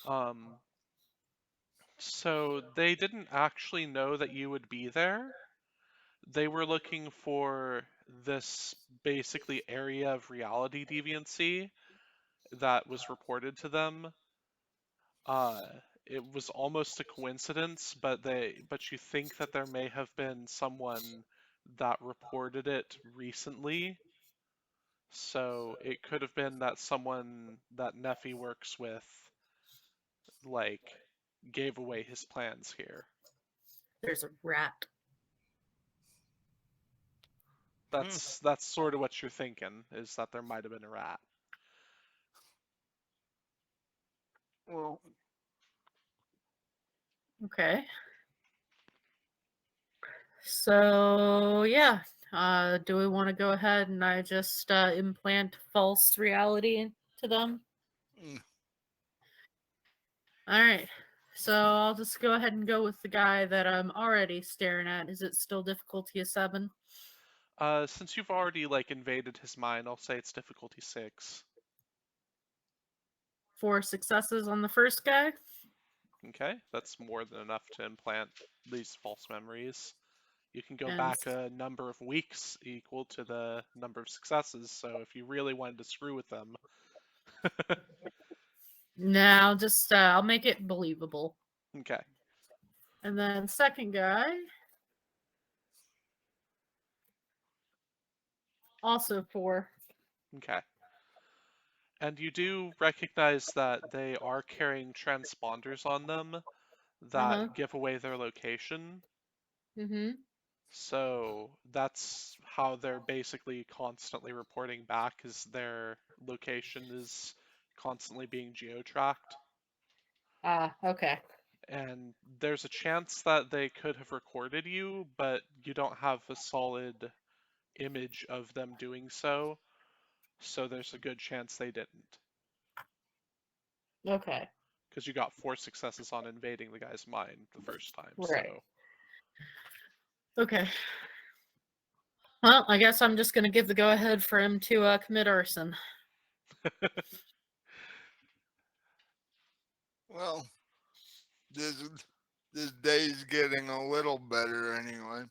Um, so they didn't actually know that you would be there. They were looking for this basically area of reality deviancy that was reported to them. Uh, it was almost a coincidence, but you think that there may have been someone that reported it recently. So it could have been that someone that Neffy works with, like, gave away his plans here. There's a rat. That's sort of what you're thinking, is that there might have been a rat. Well, Okay. So, yeah. Do we want to go ahead and I just implant false reality into them? mm, All right. So I'll just go ahead and go with the guy that I'm already staring at. Is it still difficulty of 7? Since you've already, like, invaded his mind, I'll say it's difficulty 6. 4 successes on the first guy. Okay, that's more than enough to implant these false memories. You can go And back a number of weeks equal to the number of successes, so if you really wanted to screw with them. now just I'll make it believable. Okay. And then second guy, also 4. Okay. And you do recognize that they are carrying transponders on them Uh-huh. that give away their location. Mm-hmm. So that's how they're basically constantly reporting back, is their location is constantly being geo-tracked. Ah, okay. And there's a chance that they could have recorded you, but you don't have a solid image of them doing so. So there's a good chance they didn't. Okay. Because you got 4 successes on invading the guy's mind the first time, Right. so. Okay. Well, I guess I'm just gonna give the go-ahead for him to commit arson. well, this this day's getting a little better anyway.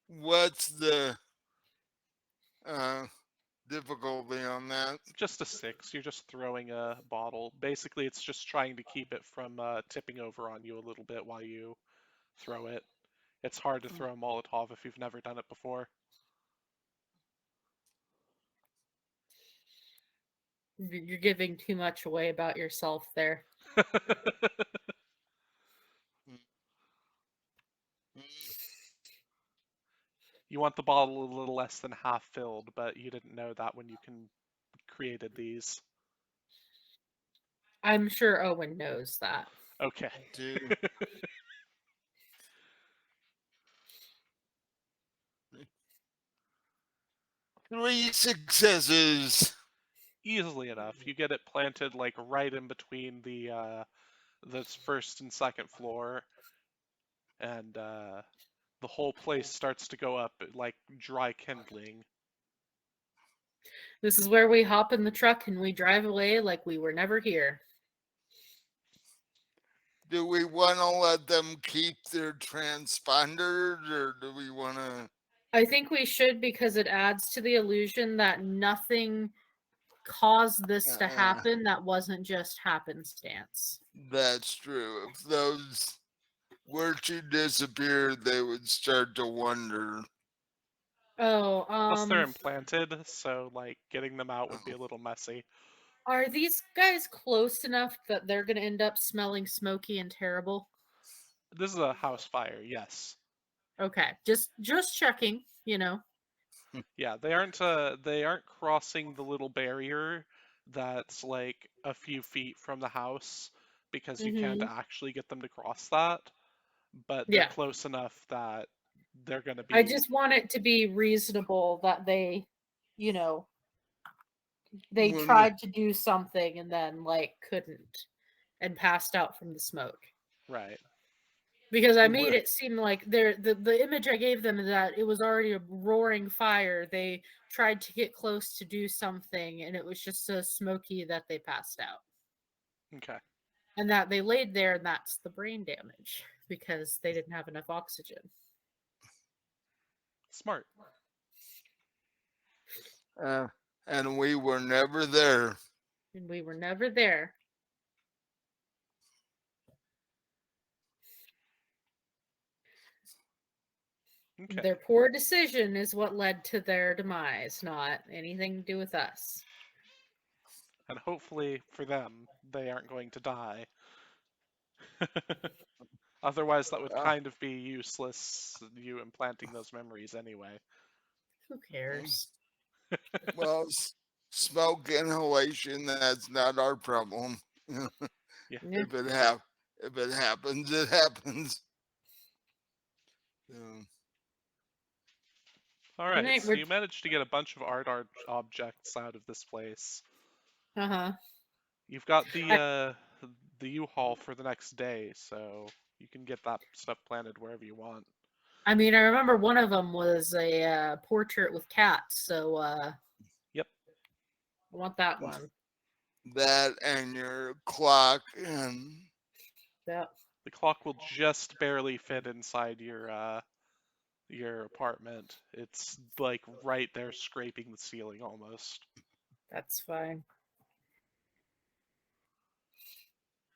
What's the uh, difficulty on that? Just a 6. You're just throwing a bottle. Basically, it's just trying to keep it from tipping over on you a little bit while you throw it. It's hard to throw a Molotov if you've never done it before. You're giving too much away about yourself there. you want the bottle a little less than half filled, but you didn't know that when you created these. I'm sure Owen knows that. Okay. Two, 3 successes. Easily enough. You get it planted like right in between the first and second floor, and the whole place starts to go up like dry kindling. This is where we hop in the truck and we drive away like we were never here. Do we want to let them keep their transponders, or do we want to? I think we should because it adds to the illusion that nothing caused this to happen that wasn't just happenstance. That's true. If those were to disappear, they would start to wonder. Oh, Plus, they're implanted, so like getting them out would be Oh, a little messy. are these guys close enough that they're going to end up smelling smoky and terrible? This is a house fire, yes. Okay, just checking, you know. Yeah, they aren't crossing the little barrier that's like a few feet from the house because you can't Mhm. actually get them to cross that, but they're Yeah. close enough that they're going to I be just want it to be reasonable that they, you know, they when tried to do something and then like couldn't and passed out from the smoke. right. Because I made we- it seem like the image I gave them is that it was already a roaring fire. They tried to get close to do something and it was just so smoky that they passed out. Okay. And that they laid there and that's the brain damage because they didn't have enough oxygen. Smart. uh, and we were never there. And we were never there. Okay. Their poor decision is what led to their demise, not anything to do with us. And hopefully for them, they aren't going to die. Otherwise, that would Uh, kind of be useless, you implanting those memories anyway. Who cares? well, smoke inhalation, that's not our problem. Yeah. Yeah. if if it happens, it happens. Um, All Good right, night. so you managed to get a bunch of art objects out of this place. Uh-huh. You've got the U-Haul for the next day, so you can get that stuff planted wherever you want. I mean, I remember one of them was a portrait with cats, so Yep. I want that one. that and your clock and Yeah, The clock will just barely fit inside your apartment. It's like right there scraping the ceiling almost. that's fine.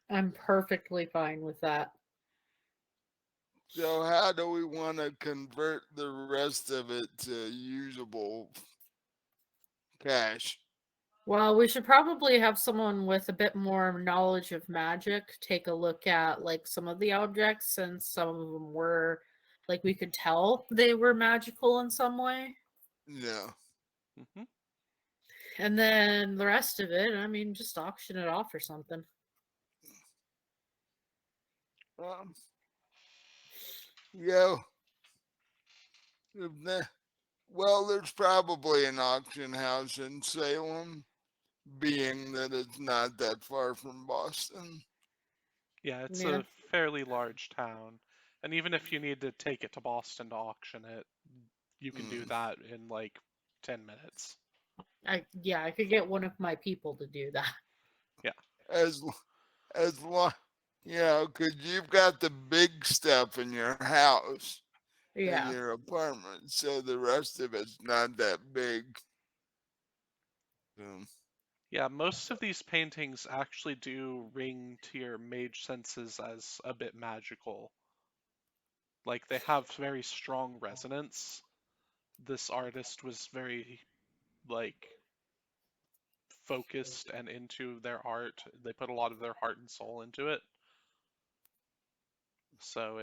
I'm perfectly fine with that. so how do we want to convert the rest of it to usable cash? Well, we should probably have someone with a bit more knowledge of magic take a look at like some of the objects, since some of them were like we could tell they were magical in some way. No. Hmm. And then the rest of it, I mean, just auction it off or something. Um, yeah. If the- well, there's probably an auction house in Salem, being that it's not that far from Boston. Yeah, it's Yeah. a fairly large town. And even if you need to take it to Boston to auction it, you can do Mm. that in like 10 minutes. I could get one of my people to do that. Yeah. As as long, because you've got the big stuff in your house and Yeah. your apartment, so the rest of it's not that big. Um, Yeah, most of these paintings actually do ring to your mage senses as a bit magical. Like they have very strong resonance. This artist was very like focused and into their art. They put a lot of their heart and soul into it. So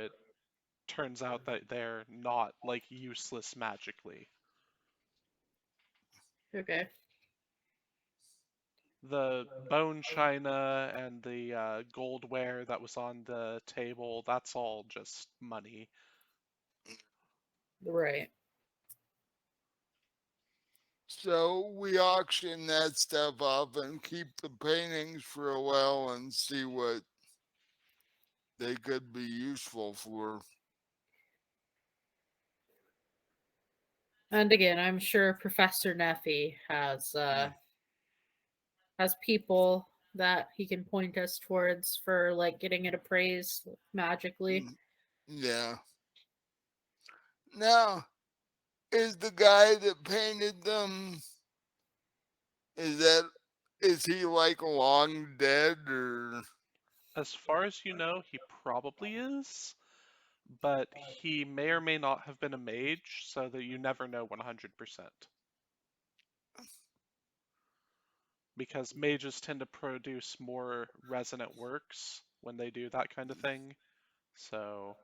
turns out that they're not like useless magically. Okay. The bone china and the goldware that was on the table, that's all just money. Right. So we auction that stuff off and keep the paintings for a while and see what they could be useful for. And again, I'm sure Professor Neffy has people that he can point us towards for like getting it appraised magically. Mm, yeah. Now, is the guy that painted them, is that, is he like long dead or? As far as you know, he probably is, but he may or may not have been a mage, so that you never know 100%. Because mages tend to produce more resonant works when they do that kind of thing. So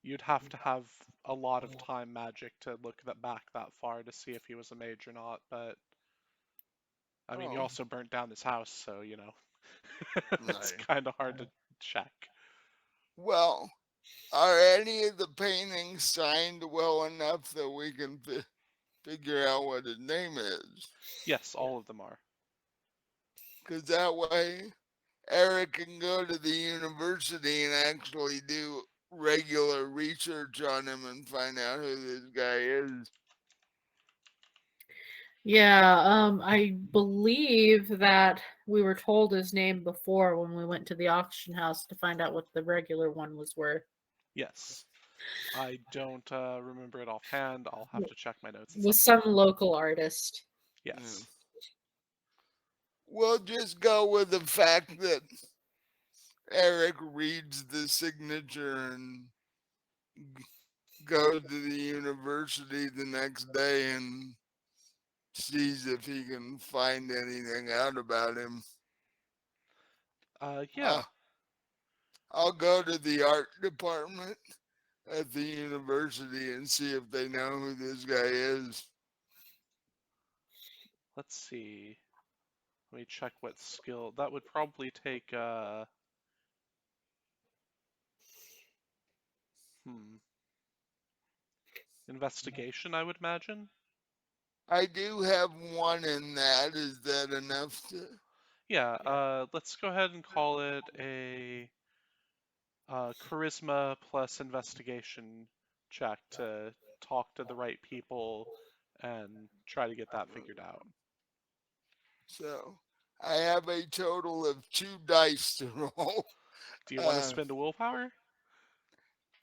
you'd have to have a lot of time magic to look back that far to see if he was a mage or not. But I mean, you Oh, also burnt down his house, so you know, it's right. kind of hard to check. Well, are any of the paintings signed well enough that we can figure out what his name is? Yes, all of them are. Because that way Eric can go to the university and actually do regular research on him and find out who this guy is. Yeah, I believe that we were told his name before when we went to the auction house to find out what the regular one was worth. Yes. I don't remember it offhand. I'll have It to check my notes at some was some point. local artist. Yeah. Yes. We'll just go with the fact that Eric reads the signature and goes to the university the next day and sees if he can find anything out about him. Yeah. Uh, I'll go to the art department at the university and see if they know who this guy is. Let's see. Let me check what skill. That would probably take hmm, investigation, I would imagine. I do have one in that. Is that enough to? Yeah, let's go ahead and call it a charisma plus investigation check to talk to the right people and try to get that figured out. So I have a total of 2 dice to roll. Do you want to Uh, spend a willpower?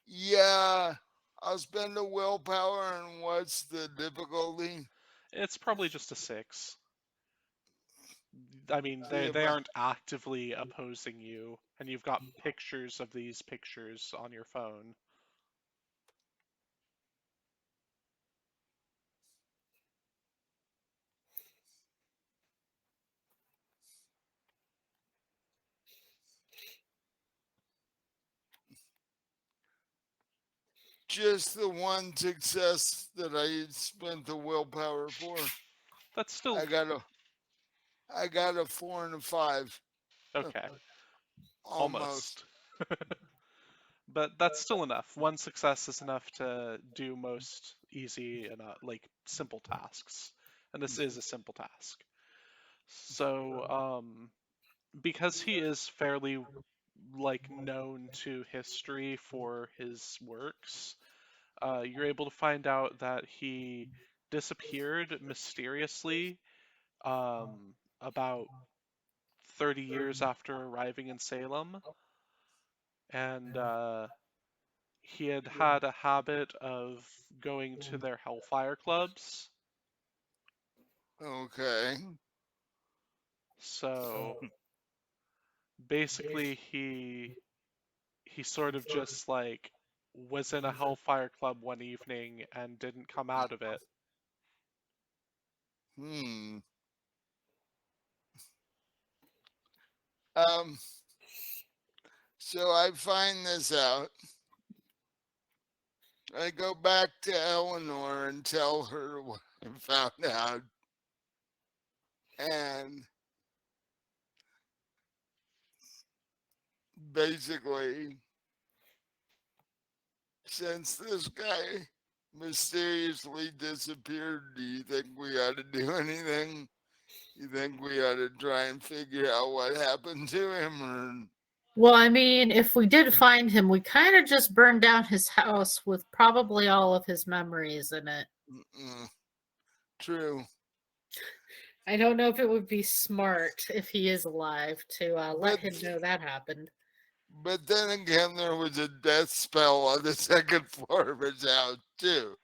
yeah, I'll spend a willpower. And what's the difficulty? It's probably just a 6. I mean, See if they I. aren't actively opposing you, and you've got pictures of these pictures on your phone. Just the one success that I spent the willpower for. That's still I got a I got a 4 and a 5. okay, Almost. almost. But that's still enough. One success is enough to do most easy and like simple tasks, and this is a simple task. So, because he is fairly like known to history for his works, you're able to find out that he disappeared mysteriously about 30 years after arriving in Salem, and he had had a habit of going to their Hellfire clubs. Okay. So basically, he sort of just like was in a Hellfire club one evening and didn't come out of it. Hmm. Um. So I find this out. I go back to Eleanor and tell her what I found out. And basically, since this guy mysteriously disappeared, do you think we ought to do anything? You think we ought to try and figure out what happened to him? Or Well, I mean, if we did find him, we kind of just burned down his house with probably all of his memories in it. true. I don't know if it would be smart if he is alive to let But him know that happened. but then again, there was a death spell on the second floor of his house too.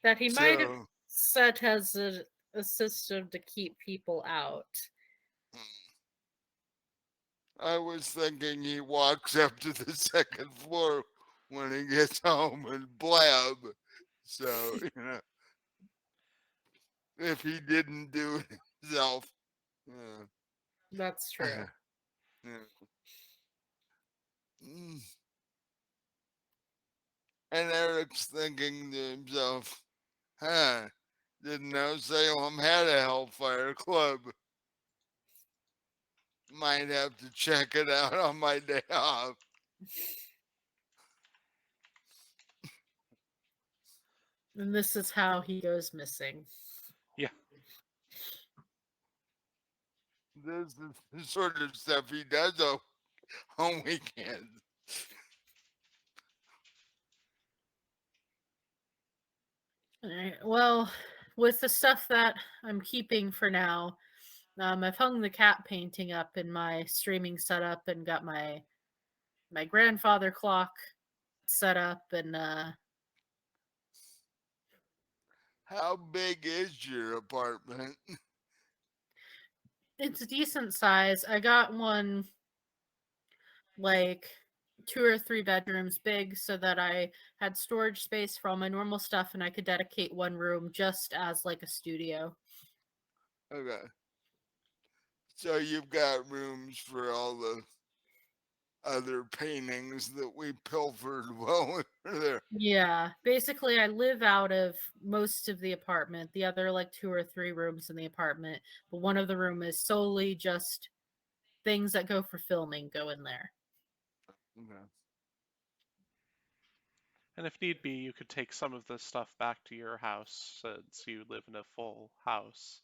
That he might have So set as a system to keep people out. I was thinking he walks up to the second floor when he gets home and blab. So, if he didn't do it himself. Yeah. That's true. Yeah. Mm. And Eric's thinking to himself, huh, didn't know Salem had a Hellfire Club. Might have to check it out on my day off. And this is how he goes missing. Yeah. This is the sort of stuff he does on weekends. All right. Well, with the stuff that I'm keeping for now, I've hung the cat painting up in my streaming setup and got my grandfather clock set up, and How big is your apartment? it's a decent size. I got one like 2 or 3 bedrooms big so that I had storage space for all my normal stuff and I could dedicate one room just as like a studio. Okay. So you've got rooms for all the other paintings that we pilfered while we were there. Yeah, basically I live out of most of the apartment. The other like 2 or 3 rooms in the apartment, but one of the room is solely just things that go for filming go in there. Okay. And if need be, you could take some of the stuff back to your house since you live in a full house.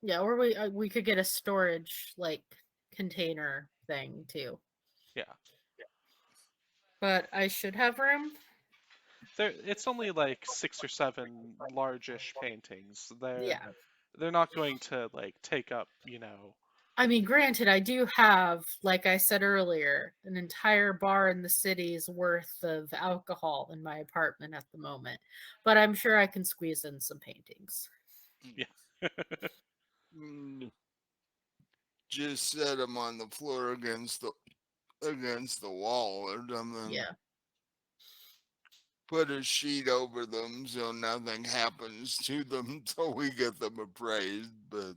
Yeah, or we could get a storage like container thing too. Yeah. But I should have room. It's only like 6 or 7 largish paintings. Yeah. They're not going to like take up, I mean, granted, I do have, like I said earlier, an entire bar in the city's worth of alcohol in my apartment at the moment. But I'm sure I can squeeze in some paintings. Yeah. Mm, just set them on the floor against the wall or something. Yeah. Put a sheet over them so nothing happens to them until we get them appraised. But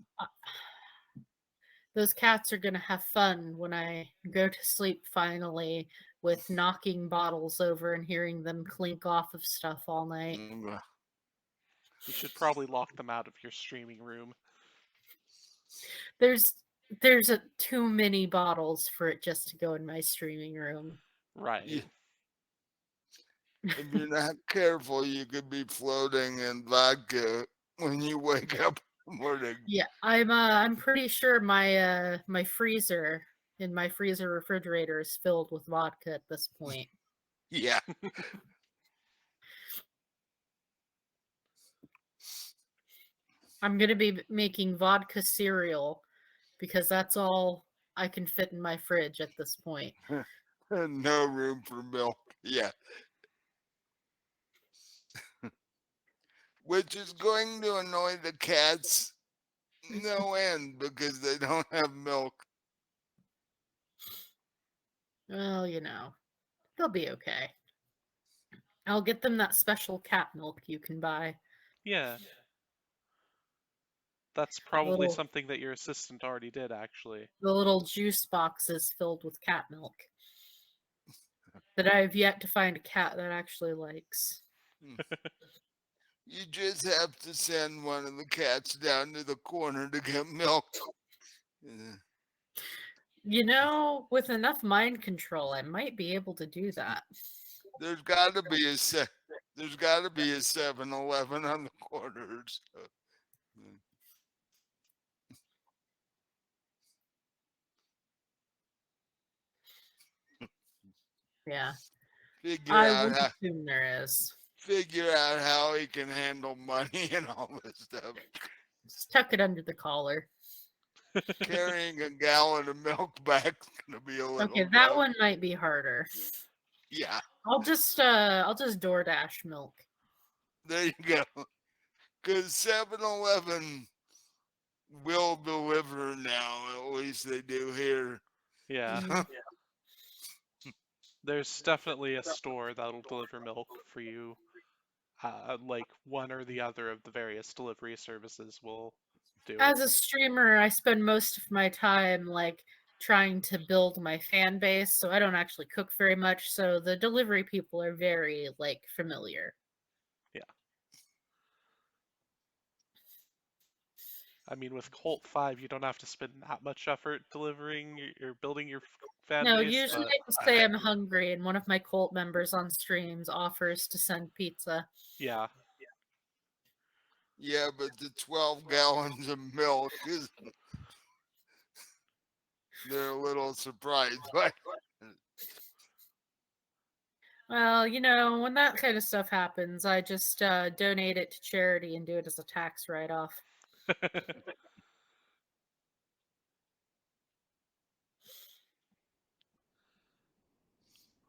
Those cats are going to have fun when I go to sleep finally with knocking bottles over and hearing them clink off of stuff all night. You should probably lock them out of your streaming room. There's too many bottles for it just to go in my streaming room. Right. if you're not careful, you could be floating in vodka when you wake up in the morning. Yeah, I'm pretty sure my freezer in my freezer refrigerator is filled with vodka at this point. Yeah. I'm gonna be making vodka cereal because that's all I can fit in my fridge at this point. No room for milk. Yeah. Which is going to annoy the cats no end because they don't have milk. Well, they'll be okay. I'll get them that special cat milk you can buy. Yeah. That's probably Little something that your assistant already did, actually. the little juice boxes filled with cat milk. that I've yet to find a cat that actually likes. You just have to send one of the cats down to the corner to get milk. You know, with enough mind control, I might be able to do that. There's got to be a there's got to be a 7-Eleven on the corners. Yeah, Figure I out would how assume there is. figure out how he can handle money and all this stuff. Just tuck it under the collar. Carrying a gallon of milk back's gonna be a little Okay, that rough. one might be harder. Yeah, I'll just DoorDash milk. there you go. Because 7-Eleven will deliver now. At least they do here. Yeah. Mhm. There's definitely a store that'll deliver milk for you. Like one or the other of the various delivery services will do it. As a streamer, I spend most of my time like trying to build my fan base, so I don't actually cook very much, so the delivery people are very like familiar. Yeah. I mean, with Colt 5, you don't have to spend that much effort delivering or building your fan No, base, usually but I just say I'm hungry and one of my cult members on streams offers to send pizza. yeah. Yeah, but the 12 gallons of milk is they're a little surprised by. Well, you know, when that kind of stuff happens, I just donate it to charity and do it as a tax write-off.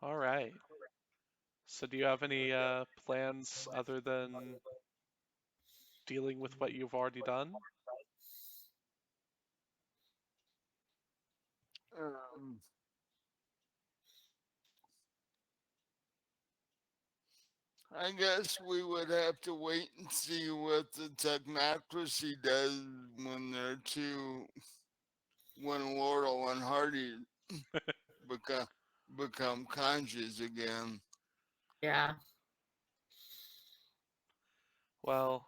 All right. So do you have any plans other than dealing with what you've already done? Um, I guess we would have to wait and see what the Technocracy does when they're two, when Laurel and Hardy become become conscious again. Yeah. Well,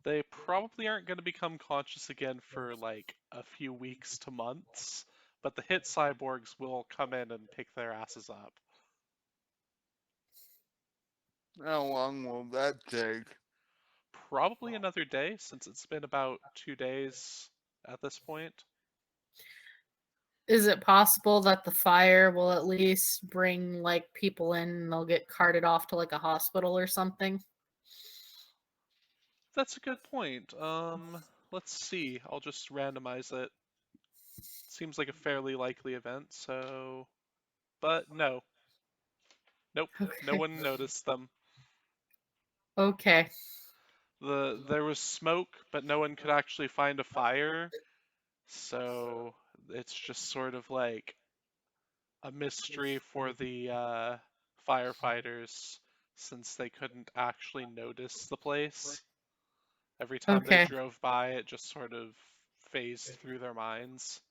they probably aren't going to become conscious again for like a few weeks to months, but the hit cyborgs will come in and pick their asses up. How long will that take? Probably another day, since it's been about 2 days at this point. Is it possible that the fire will at least bring like people in and they'll get carted off to like a hospital or something? That's a good point. Let's see. I'll just randomize it. Seems like a fairly likely event, so. But no. Nope. No Okay. one noticed them. Okay. There was smoke, but no one could actually find a fire, so it's just sort of like a mystery for the firefighters since they couldn't actually notice the place. Every time they Okay. drove by, it just sort of phased through their minds.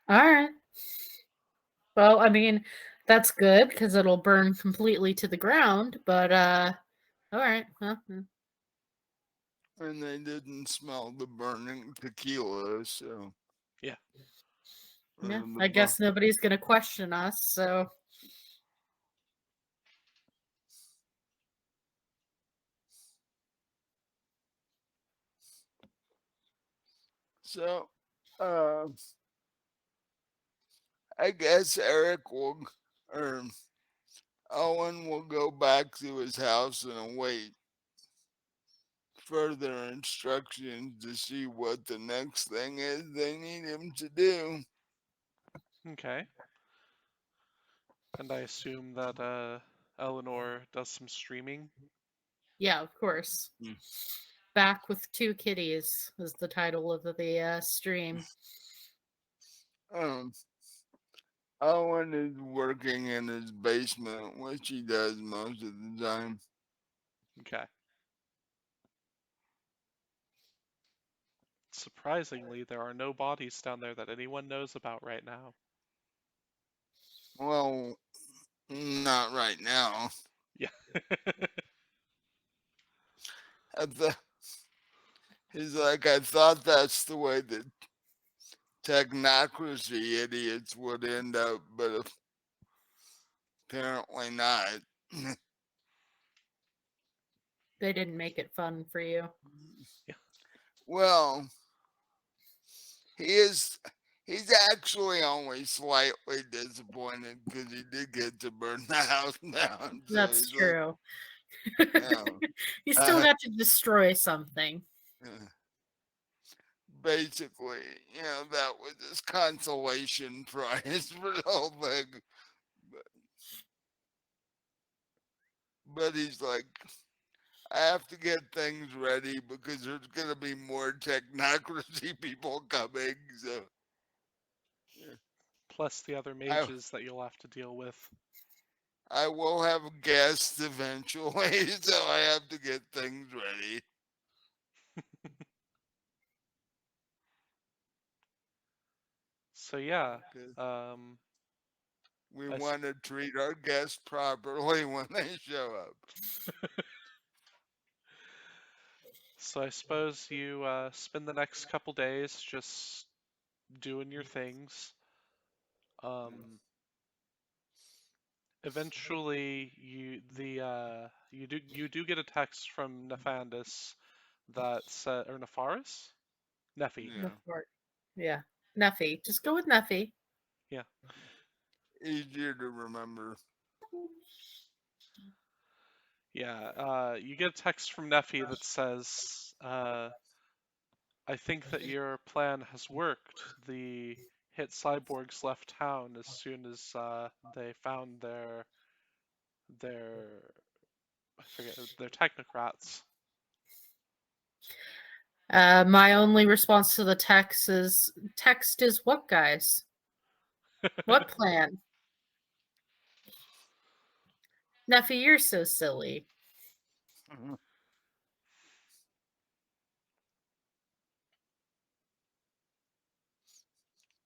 All right. Well, I mean, that's good because it'll burn completely to the ground, but all right. And they didn't smell the burning tequila, so Yeah. Yeah, the I guess nobody's going to question us, so so uh I guess Eric will or Owen will go back to his house and await further instructions to see what the next thing is they need him to do. Okay. And I assume that Eleanor does some streaming. yeah, of course. Mm. Back with Two Kitties is the title of the stream. Um, Owen is working in his basement, which he does most of the time. Okay. Surprisingly, there are no bodies down there that anyone knows about right now. Well, not right now. Yeah. He's like, I thought that's the way that technocracy idiots would end up, but apparently not. They didn't make it fun for you. Well, he is. He's actually only slightly disappointed because he did get to burn the house down. So That's he's like, true. no. You still got to destroy something. Basically, that was his consolation prize for the whole thing. But he's like, I have to get things ready because there's going to be more technocracy people coming. So Plus the other I, mages that you'll have to deal with. I will have guests eventually. So I have to get things ready. So yeah, 'Cause um, we I s- want to treat our guests properly when they show up. so I suppose you spend the next couple days just doing your things. Um, Eventually, you do get a text from Nefandis that said, or Nefaris, Nephi. Yeah. Yeah. Nuffy. Just go with Nuffy. Yeah, Easier to remember. yeah. You get a text from Nephi that says, "I think that your plan has worked. The hit cyborgs left town as soon as they found their I forget their technocrats." My only response to the text is what, guys? What plan? Nuffy, you're so silly.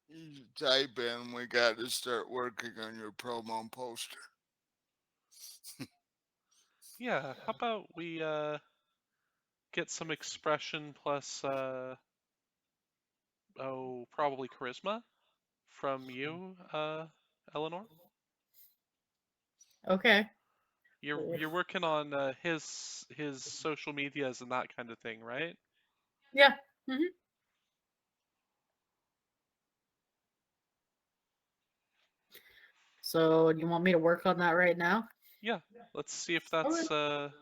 You type in, we got to start working on your promo poster. Yeah, how about we get some expression plus probably charisma from you, Eleanor. Okay. You're working on his social medias and that kind of thing, right? Yeah. Hmm. So, do you want me to work on that right now? Yeah. Let's see if Okay. that's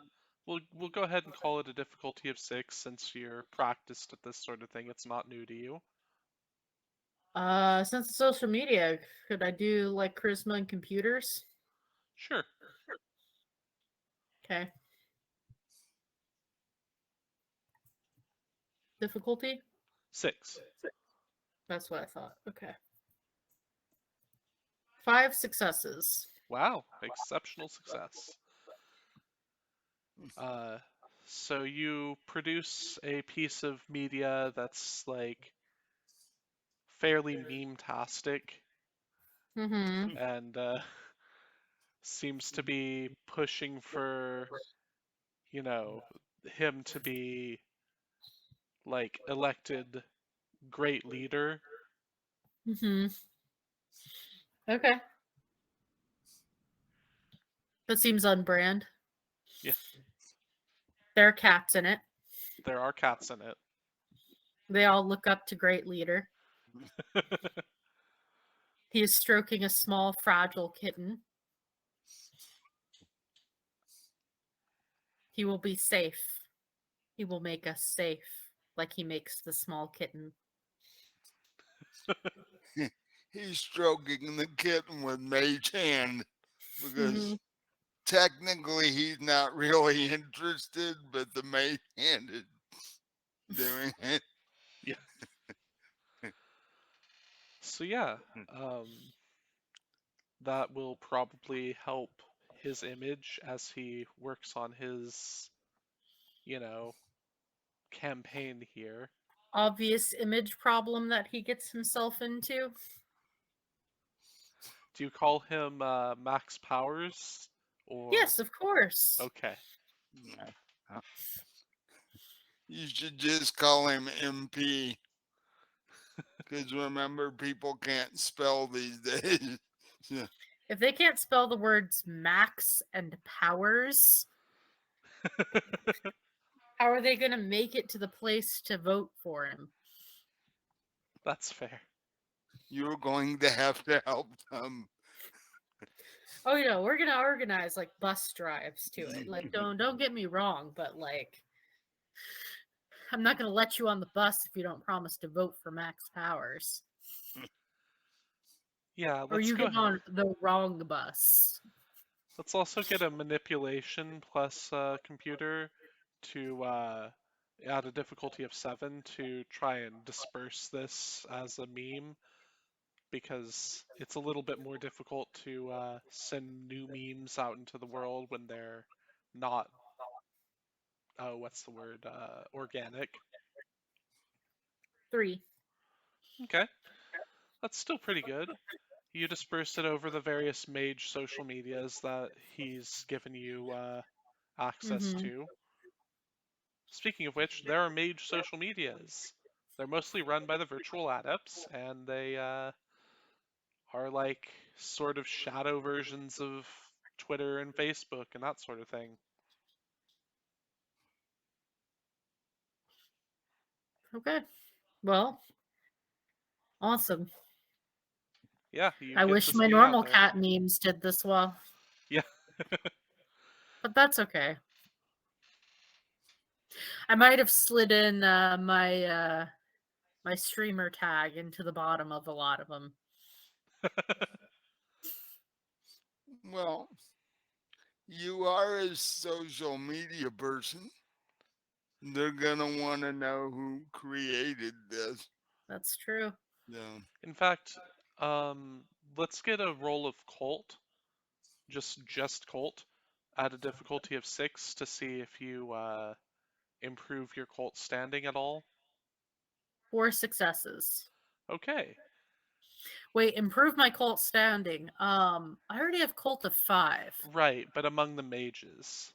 we'll go ahead and call it a difficulty of 6 since you're practiced at this sort of thing. It's not new to you. Since it's social media, could I do like charisma and computers? Sure. Okay. Difficulty? 6. That's what I thought. Okay. 5 successes. Wow, exceptional success. Uh, so you produce a piece of media that's like fairly meme-tastic Mm-hmm. and seems to be pushing for, you know, him to be like elected great leader. Mm-hmm. Okay. That seems unbrand. Yeah, There are cats in it. there are cats in it. They all look up to great leader. He is stroking a small, fragile kitten. He will be safe. He will make us safe, like he makes the small kitten. He's stroking the kitten with Mage hand Mm-hmm. because technically he's not really interested, but the Mage hand is doing it. Yeah. So yeah, um, that will probably help his image as he works on his, you know, campaign here. Obvious image problem that he gets himself into. Do you call him Max Powers or Yes, of course. okay? You should just call him MP. Because remember, people can't spell these days. Yeah. If they can't spell the words Max and Powers, how are they going to make it to the place to vote for him? That's fair. You're going to have to help them. Oh, we're going to organize like bus drives to it. Like don't get me wrong, but like I'm not going to let you on the bus if you don't promise to vote for Max Powers. Yeah, Or let's you go get ahead. on the wrong bus. Let's also get a manipulation plus computer to add a difficulty of 7 to try and disperse this as a meme because it's a little bit more difficult to send new memes out into the world when they're not, what's the word, organic. 3. Okay, that's still pretty good. You disperse it over the various mage social medias that he's given you access Mm-hmm. to. Speaking of which, there are mage social medias. They're mostly run by the virtual adepts, and they are like sort of shadow versions of Twitter and Facebook and that sort of thing. Okay. Well, awesome. Yeah, you I get wish to my be out normal there. cat memes did this well, Yeah. but that's okay. I might have slid in my streamer tag into the bottom of a lot of them. Well, you are a social media person. They're going to want to know who created this. That's true. Yeah. In fact, let's get a roll of Colt, just Colt, at a difficulty of 6 to see if you improve your Colt standing at all. 4 successes. Okay. Wait, improve my cult standing. I already have cult of 5. Right, but among the mages.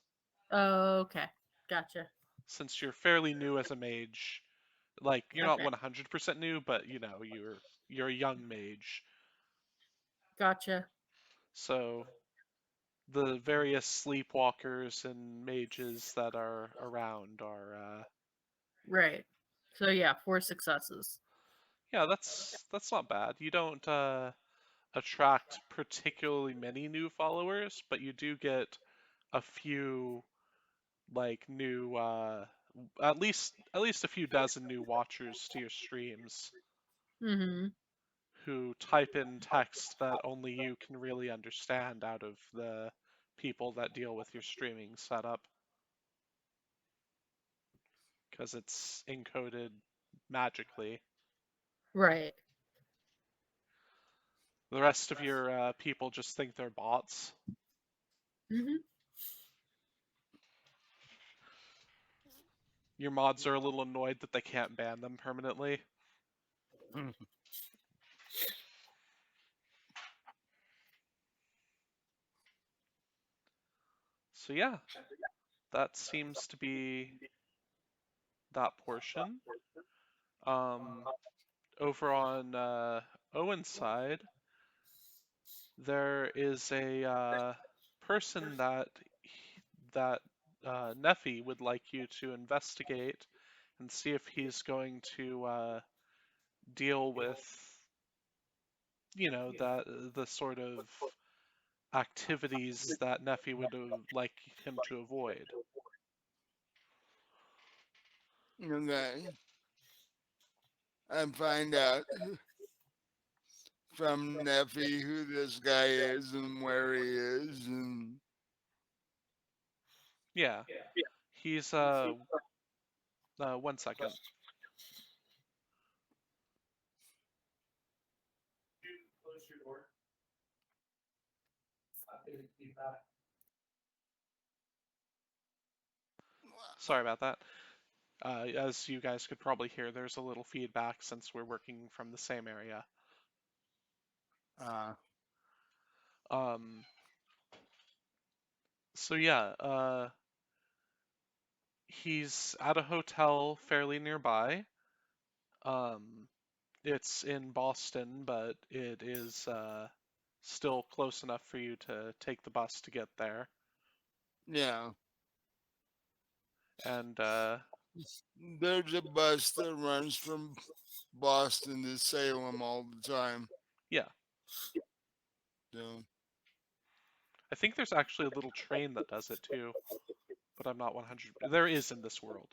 Okay, gotcha. Since you're fairly new as a mage, like you're not Okay, 100% new, but you're a young mage. gotcha. So the various sleepwalkers and mages that are around are Right. So yeah, 4 successes. yeah, that's not bad. You don't attract particularly many new followers, but you do get a few like new at least a few dozen new watchers to your streams Mm-hmm. who type in text that only you can really understand out of the people that deal with your streaming setup because it's encoded magically. Right. The rest of your people just think they're bots. Mm-hmm. Your mods are a little annoyed that they can't ban them permanently. So yeah, that seems to be that portion. Um, Over on Owen's side, there is a person that Neffy would like you to investigate and see if he's going to deal with, the sort of activities that Neffy would like him to avoid. Okay. And find out from Neffy who this guy is and where he is. And Yeah, he's 1 second. Sorry about that. As you guys could probably hear, there's a little feedback since we're working from the same area. uh, Um, so yeah, he's at a hotel fairly nearby. Um, it's in Boston, but it is still close enough for you to take the bus to get there. Yeah. And There's a bus that runs from Boston to Salem all the time. yeah, So, I think there's actually a little train that does it too, but I'm not 100. There is in this world.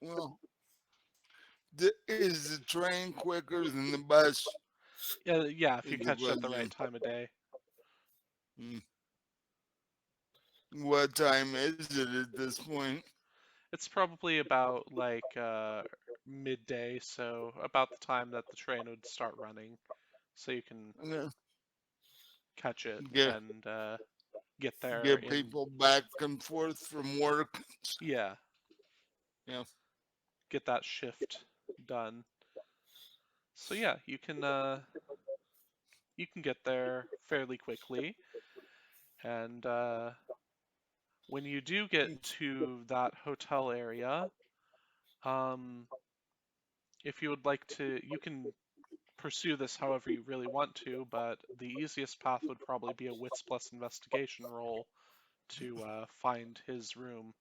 well, is the train quicker than the bus? Yeah, if you Is the catch it at the right question. time of day. Hmm. What time is it at this point? It's probably about like midday, so about the time that the train would start running, so you can Yeah. catch it Get and get there get in, people back and forth from work. yeah, Yeah. get that shift done. So yeah, you can get there fairly quickly, and when you do get to that hotel area, um, if you would like to, you can pursue this however you really want to, but the easiest path would probably be a wits plus investigation roll to find his room.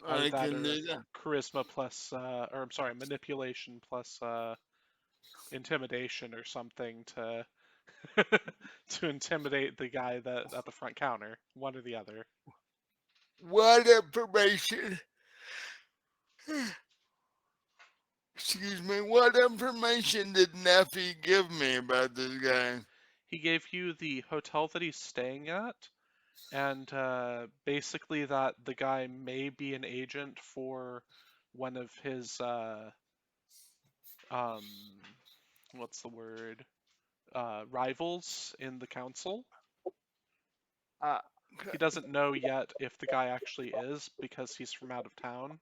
Either I that can or do that. charisma plus, or I'm sorry, manipulation plus intimidation or something to to intimidate the guy that at the front counter. One or the other. What information? Excuse me. What information did Neffy give me about this guy? He gave you the hotel that he's staying at, and basically that the guy may be an agent for one of his um, what's the word? Rivals in the council. Uh, He doesn't know yet if the guy actually is because he's from out of town.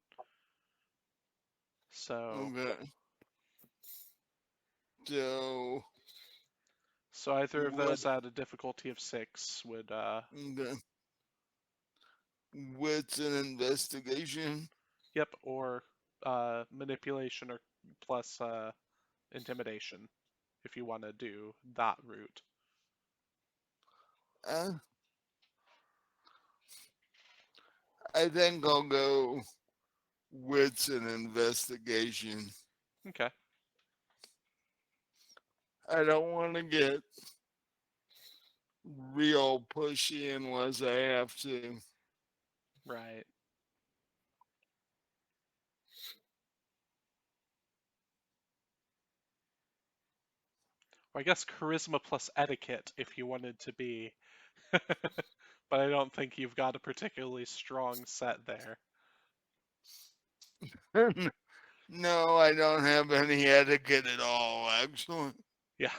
So, okay. So, so either of what? those at a difficulty of 6 would, Okay. What's an investigation? yep, or manipulation or plus intimidation if you want to do that route. Uh, I think I'll go wits an investigation. Okay, I don't want to get real pushy unless I have to. right. Or I guess charisma plus etiquette if you wanted to be. But I don't think you've got a particularly strong set there. No, I don't have any etiquette at all, actually. Yeah.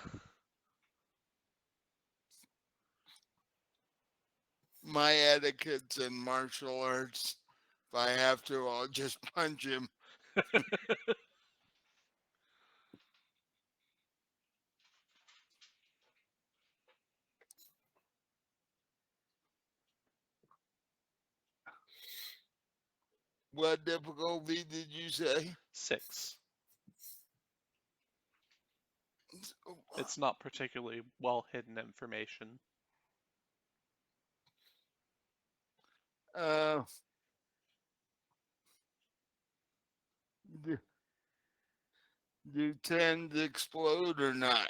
My etiquette's in martial arts. If I have to, I'll just punch him. What difficulty did you say? 6. It's not particularly well hidden information. Uh, do, do tends explode or not?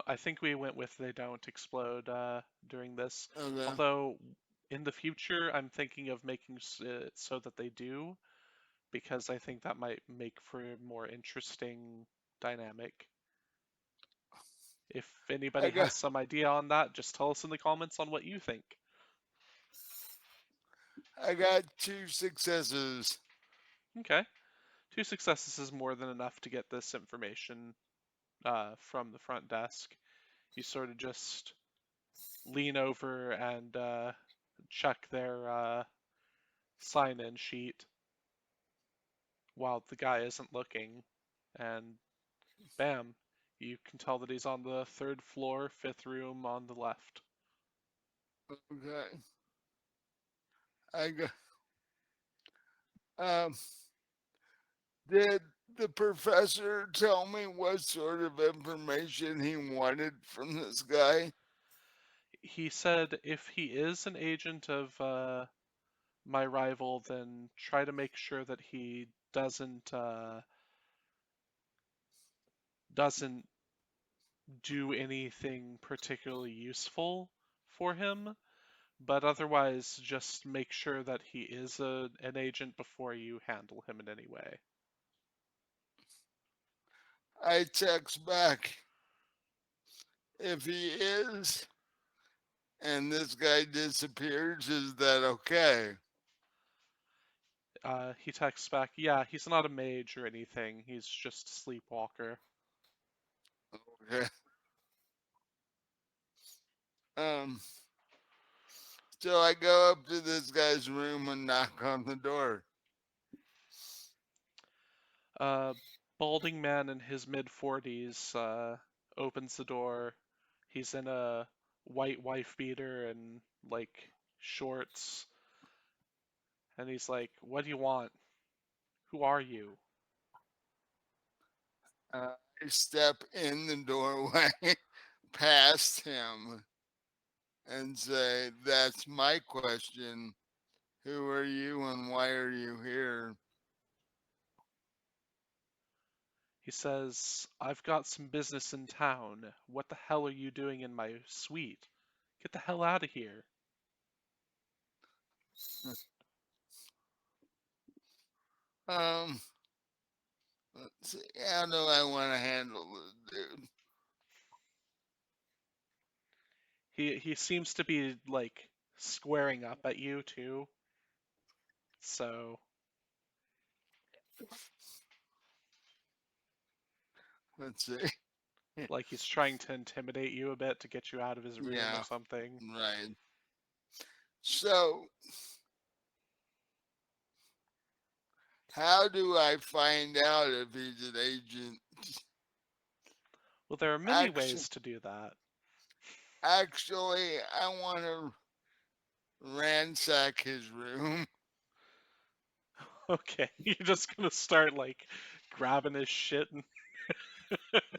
I think we went with they don't explode during this. Okay. Although in the future, I'm thinking of making it so that they do, because I think that might make for a more interesting dynamic. If I anybody got has some idea on that, just tell us in the comments on what you think. I got 2 successes. Okay. 2 successes is more than enough to get this information from the front desk. You sort of just lean over and check their sign-in sheet while the guy isn't looking, and bam, You can tell that he's on the 3rd floor, 5th room on the left. Okay. I go. Um, did the professor tell me what sort of information he wanted from this guy? He said if he is an agent of my rival, then try to make sure that he doesn't do anything particularly useful for him, but otherwise just make sure that he is an agent before you handle him in any way. I text back, if he is, and this guy disappears, is that okay? He texts back, yeah, he's not a mage or anything, he's just a sleepwalker. Okay. Um, so I go up to this guy's room and knock on the door. Balding man in his mid 40s opens the door. He's in a white wife beater and like shorts, and he's like, "What do you want? Who are you?" I step in the doorway past him and say, "That's my question. Who are you and why are you here?" He says, "I've got some business in town. What the hell are you doing in my suite? Get the hell out of here." Um, let's see. How do I want to handle this dude? He seems to be like squaring up at you too. So Let's see. like he's trying to intimidate you a bit to get you out of his room or Yeah, something. right. So, how do I find out if he's an agent? Well, there are many Actually, ways to do that. actually, I want to ransack his room. Okay, you're just gonna start like grabbing his shit and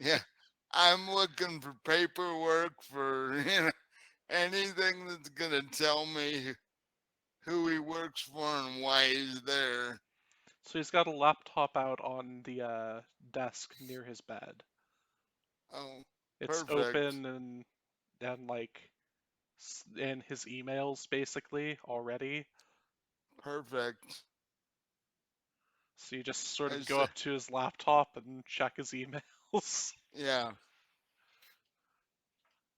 Yeah, I'm looking for paperwork for anything that's gonna tell me who he works for and why he's there. so he's got a laptop out on the desk near his bed. Oh, It's perfect, open and like in his emails basically already. perfect. So you just sort I of go say, up to his laptop and check his emails. yeah,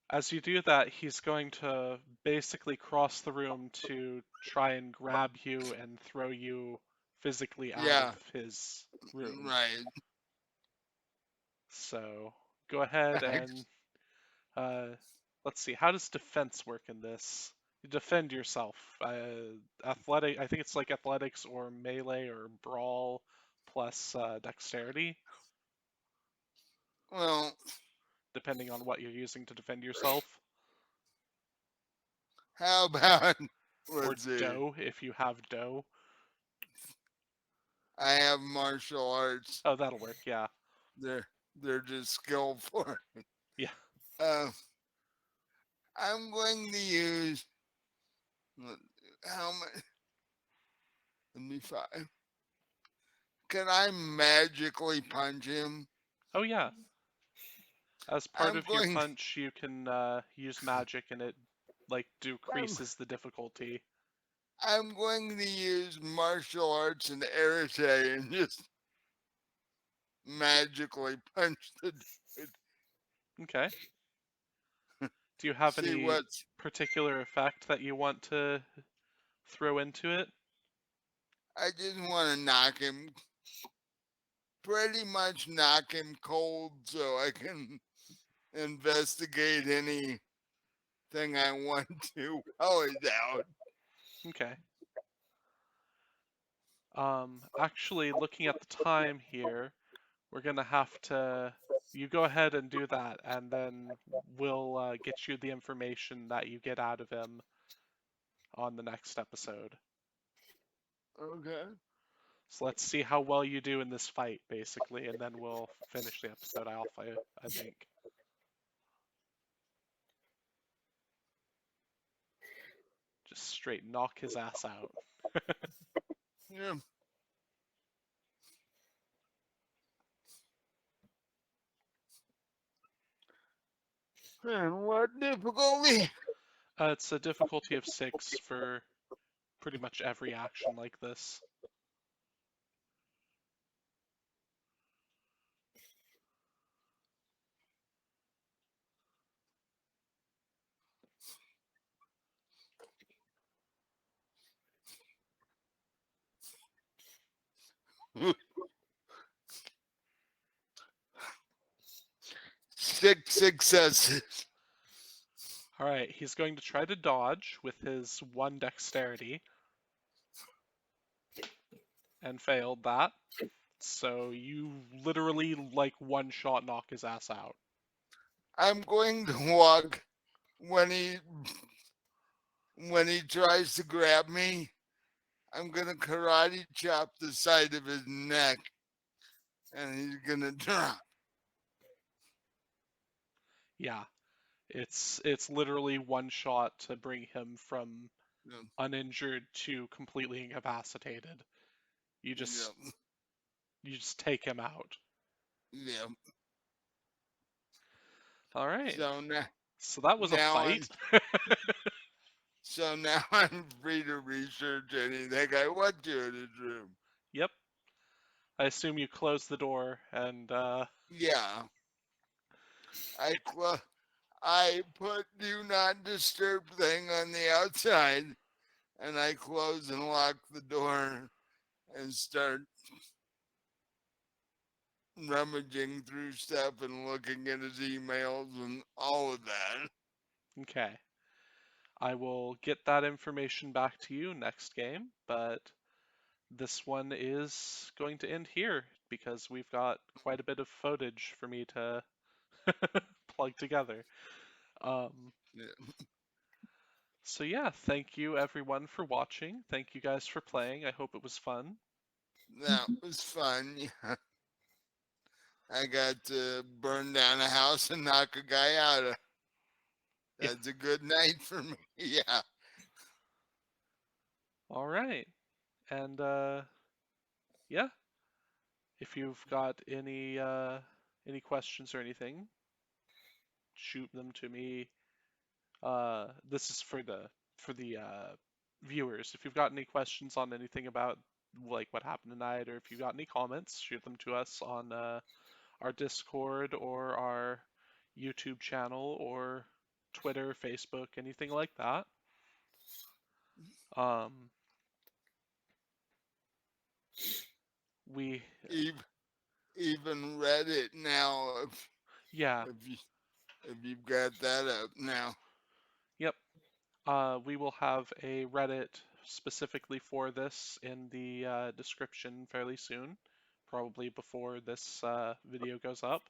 As you do that, he's going to basically cross the room to try and grab you and throw you physically out of yeah, his room. right. So go ahead and uh, let's see. How does defense work in this? You defend yourself. Athletic. I think it's like athletics or melee or brawl plus dexterity, Well, depending on what you're using to defend yourself, how about or let's see. dough if you have dough. I have martial arts. Oh, that'll work. Yeah. They're they're just skillful. Yeah. Uh, I'm going to use how much? Let me find. Can I magically punch him? Oh yeah. As part I'm of your going. punch, you can use magic, and it like I'm, decreases the difficulty. I'm going to use martial arts and arete and just magically punch the dude. Okay. Do you have See any what's. particular effect that you want to throw into it? I just want to knock him. Pretty much knock him cold so I can investigate anything I want to while he's out. Okay. Actually, looking at the time here, we're gonna have to You go ahead and do that, and then we'll get you the information that you get out of him on the next episode. Okay. So let's see how well you do in this fight, basically, and then we'll finish the episode off, I think. Just straight knock his ass out. Yeah. And what difficulty? It's a difficulty of 6 for pretty much every action like this. Six successes. Alright, he's going to try to dodge with his 1 dexterity. And failed that. So you literally, like, one-shot knock his ass out. I'm going to walk when he tries to grab me. I'm gonna karate chop the side of his neck, and he's gonna drop. Yeah, it's literally one shot to bring him from Yep. uninjured to completely incapacitated. You just take him out. Yep. All right. So now, So that was a now fight. so now I'm free to research anything I want to in his room. Yep. I assume you close the door and Yeah. I put do not disturb thing on the outside, and I close and lock the door and start rummaging through stuff and looking at his emails and all of that. okay. I will get that information back to you next game, but this one is going to end here because we've got quite a bit of footage for me to plug together. Yeah. So yeah, thank you everyone for watching. Thank you guys for playing. I hope it was fun. That was fun. Yeah. I got to burn down a house and knock a guy out. Yeah. That's a good night for me. Yeah. All right. And yeah, if you've got any questions or anything, shoot them to me. This is for the viewers. If you've got any questions on anything about like what happened tonight, or if you've got any comments, shoot them to us on our Discord or our YouTube channel or Twitter, Facebook, anything like that. Um, we Even Reddit now. yeah, If you've got that up now. yep. We will have a Reddit specifically for this in the description fairly soon, probably before this video goes up.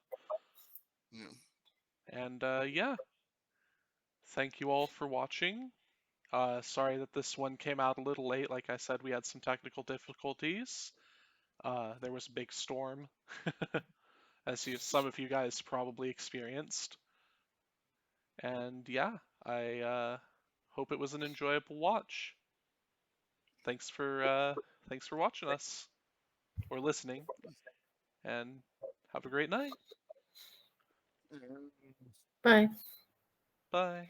Yeah. And yeah, thank you all for watching. Sorry that this one came out a little late. Like I said, we had some technical difficulties. There was a big storm, as some of you guys probably experienced. And yeah, I hope it was an enjoyable watch. Thanks for watching us or listening, and have a great night. Bye. Bye.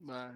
Bye.